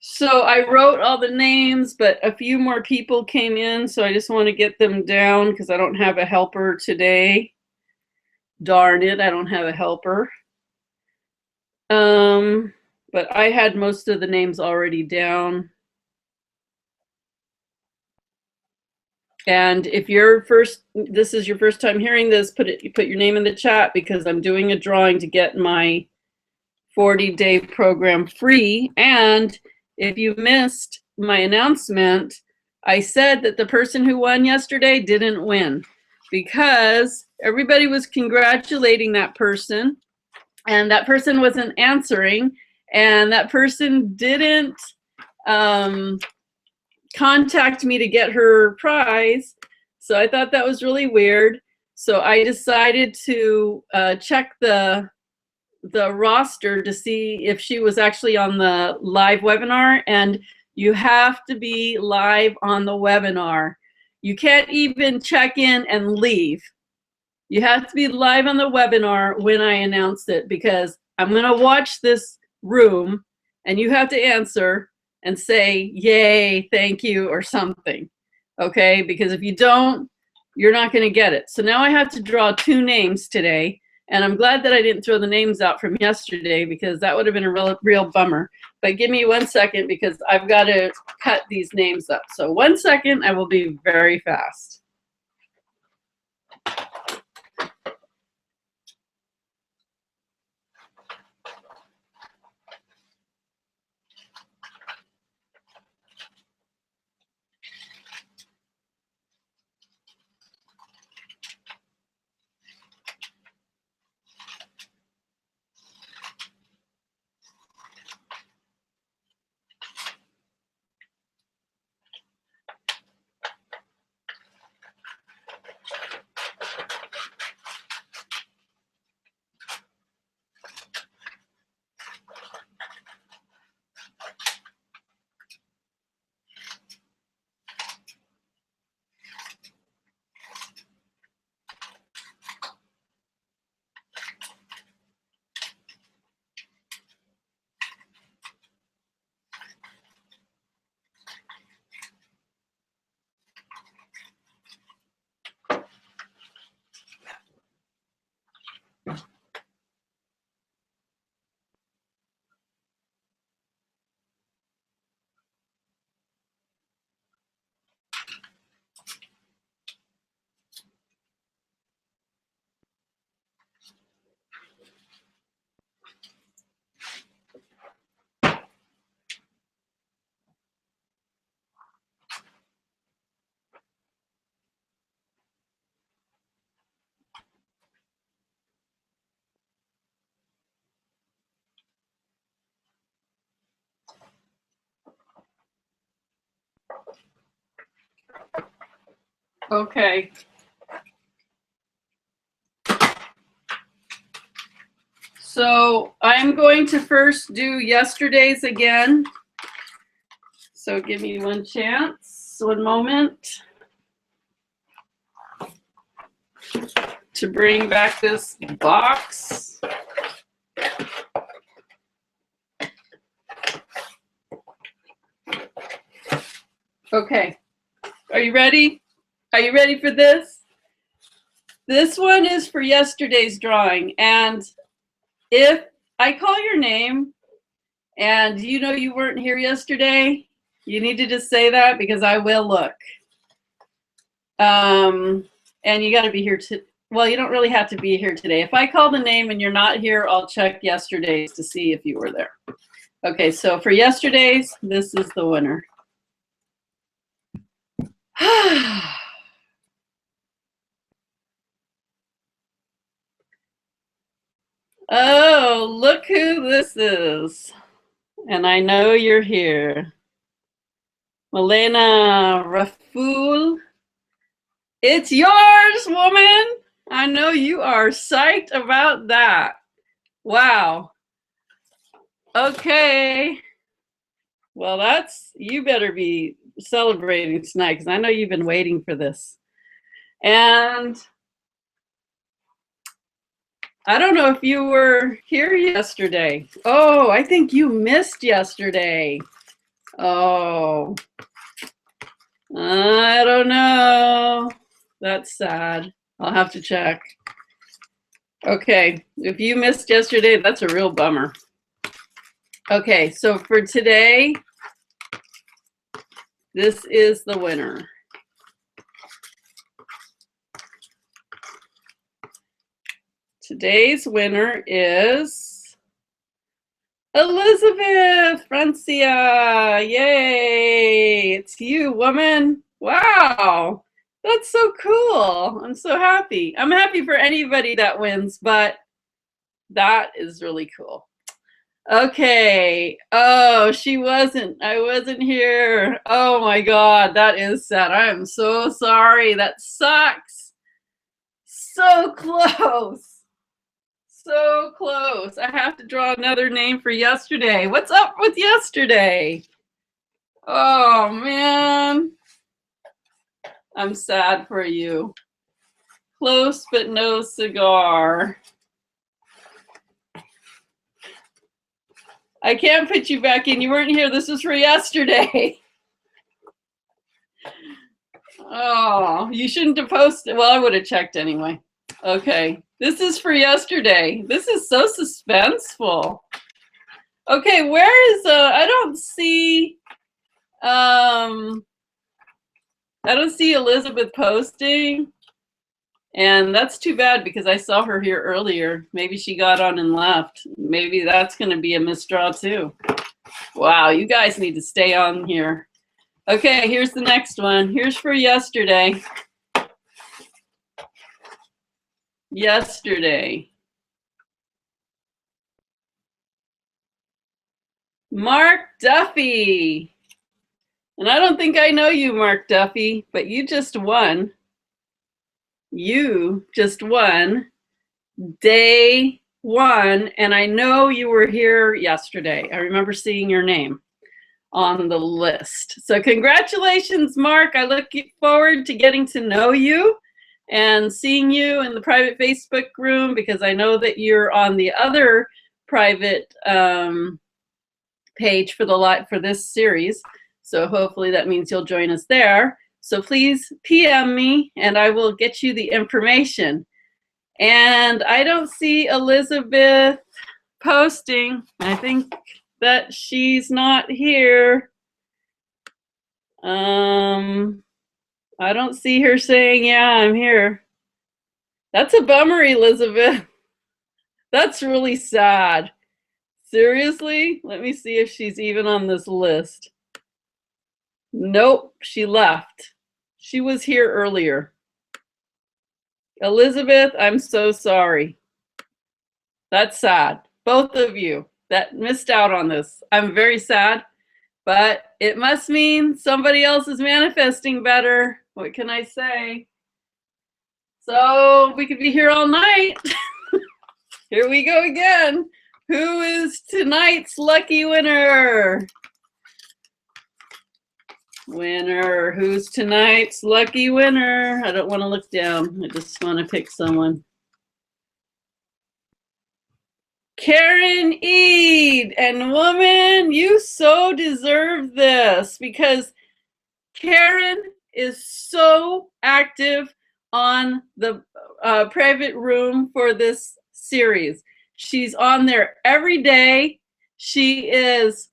So I wrote all the names, but a few more people came in, so I just want to get them down because I don't have a helper today. Darn it, I don't have a helper. But I had most of the names already down. And if this is your first time hearing this, put your name in the chat, because I'm doing a drawing to get my 40-day program free. And if you missed my announcement, I said that the person who won yesterday didn't win because everybody was congratulating that person and that person wasn't answering and that person didn't contact me to get her prize. So I thought that was really weird. So I decided to check the roster to see if she was actually on the live webinar, and you have to be live on the webinar. You can't even check in and leave. You have to be live on the webinar when I announce it, because I'm going to watch this room and you have to answer and say, yay, thank you, or something. Okay, because if you don't, you're not going to get it. So now I have to draw 2 names today. And I'm glad that I didn't throw the names out from yesterday, because that would have been a real bummer. But give me 1 second, because I've got to cut these names up. So 1 second, I will be very fast. Okay. So I'm going to first do yesterday's again. So give me 1 chance, 1 moment to bring back this box. Okay, are you ready? Are you ready for this? This one is for yesterday's drawing, and if I call your name and you know you weren't here yesterday, you need to just say that, because I will look. And you got to be here to, well, you don't really have to be here today. If I call the name and you're not here, I'll check yesterday's to see if you were there. Okay, so for yesterday's, this is the winner. Oh, look who this is. And I know you're here. Milena Raful. It's yours, woman. I know you are psyched about that. Wow. Okay. Well, that's, you better be celebrating tonight, because I know you've been waiting for this. And I don't know if you were here yesterday. Oh, I think you missed yesterday. Oh, I don't know. That's sad. I'll have to check. Okay, if you missed yesterday, that's a real bummer. Okay, so for today, this is the winner. Today's winner is Elizabeth, Francia, yay, it's you, woman. Wow, that's so cool. I'm so happy. I'm happy for anybody that wins, but that is really cool. Okay. Oh, I wasn't here. Oh my God, that is sad. I am so sorry. That sucks. So close. So close. I have to draw another name for yesterday. What's up with yesterday? Oh man, I'm sad for you. Close but no cigar. I can't put you back in. You weren't here. This was for yesterday. Oh, you shouldn't have posted. Well, I would have checked anyway. Okay, this is for yesterday. This is so suspenseful. Okay, where is I don't see Elizabeth posting, and that's too bad because I saw her here earlier. Maybe she got on and left. Maybe that's going to be a misdraw too. Wow, you guys need to stay on here. Okay, here's the next one. Here's for yesterday. Yesterday. Mark Duffy. And I don't think I know you, Mark Duffy, but you just won. You just won day one. And I know you were here yesterday. I remember seeing your name on the list. So congratulations, Mark. I look forward to getting to know you and seeing you in the private Facebook room, because I know that you're on the other private page for this series. So hopefully that means you'll join us there. So please PM me and I will get you the information. And I don't see Elizabeth posting. I think that she's not here. I don't see her saying, yeah, I'm here. That's a bummer, Elizabeth. That's really sad. Seriously? Let me see if she's even on this list. Nope, she left. She was here earlier. Elizabeth, I'm so sorry. That's sad. Both of you that missed out on this. I'm very sad, but it must mean somebody else is manifesting better. What can I say? So we could be here all night. Here we go again. Who is tonight's lucky winner? Winner. Who's tonight's lucky winner? I don't want to look down. I just want to pick someone. Karen Eid. And woman, you so deserve this, because Karen is so active on the private room for this series. She's on there every day. She is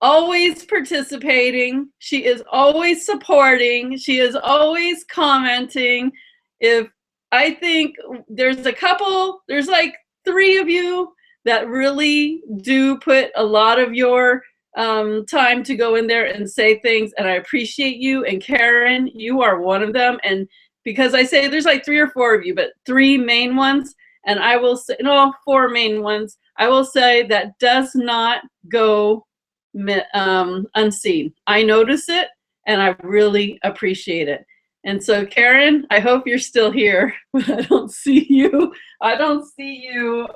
always participating. She is always supporting. She is always commenting. If I think there's like 3 of you that really do put a lot of your time to go in there and say things, and I appreciate you. And Karen, you are one of them. And because I say there's like 3 or 4 of you, but 3 main ones, and I will say, no, 4 main ones, I will say that does not go unseen. I notice it and I really appreciate it. And so Karen, I hope you're still here, but I don't see you. I don't see you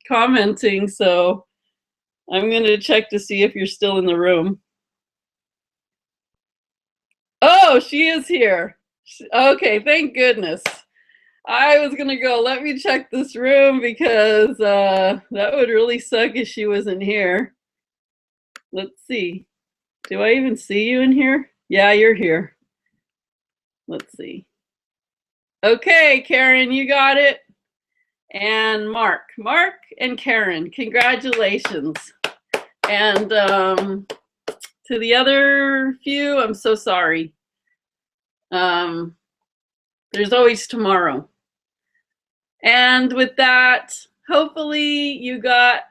commenting, so I'm going to check to see if you're still in the room. Oh, she is here. Okay, thank goodness. I was going to go, let me check this room, because that would really suck if she wasn't here. Let's see. Do I even see you in here? Yeah, you're here. Let's see. Okay, Karen, you got it. And Mark and Karen, congratulations. And to the other few, I'm so sorry. There's always tomorrow. And with that, hopefully you got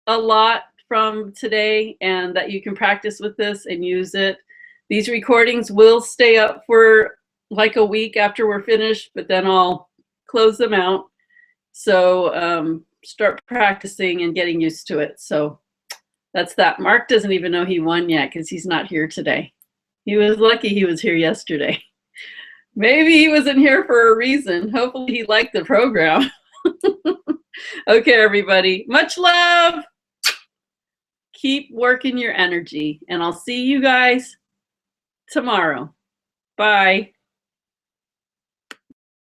a lot from today and that you can practice with this and use it. These recordings will stay up for like a week after we're finished, but then I'll close them out. So start practicing and getting used to it. So that's that. Mark doesn't even know he won yet because he's not here today. He was lucky he was here yesterday. Maybe he wasn't here for a reason. Hopefully he liked the program. Okay, everybody. Much love. Keep working your energy, and I'll see you guys tomorrow. Bye.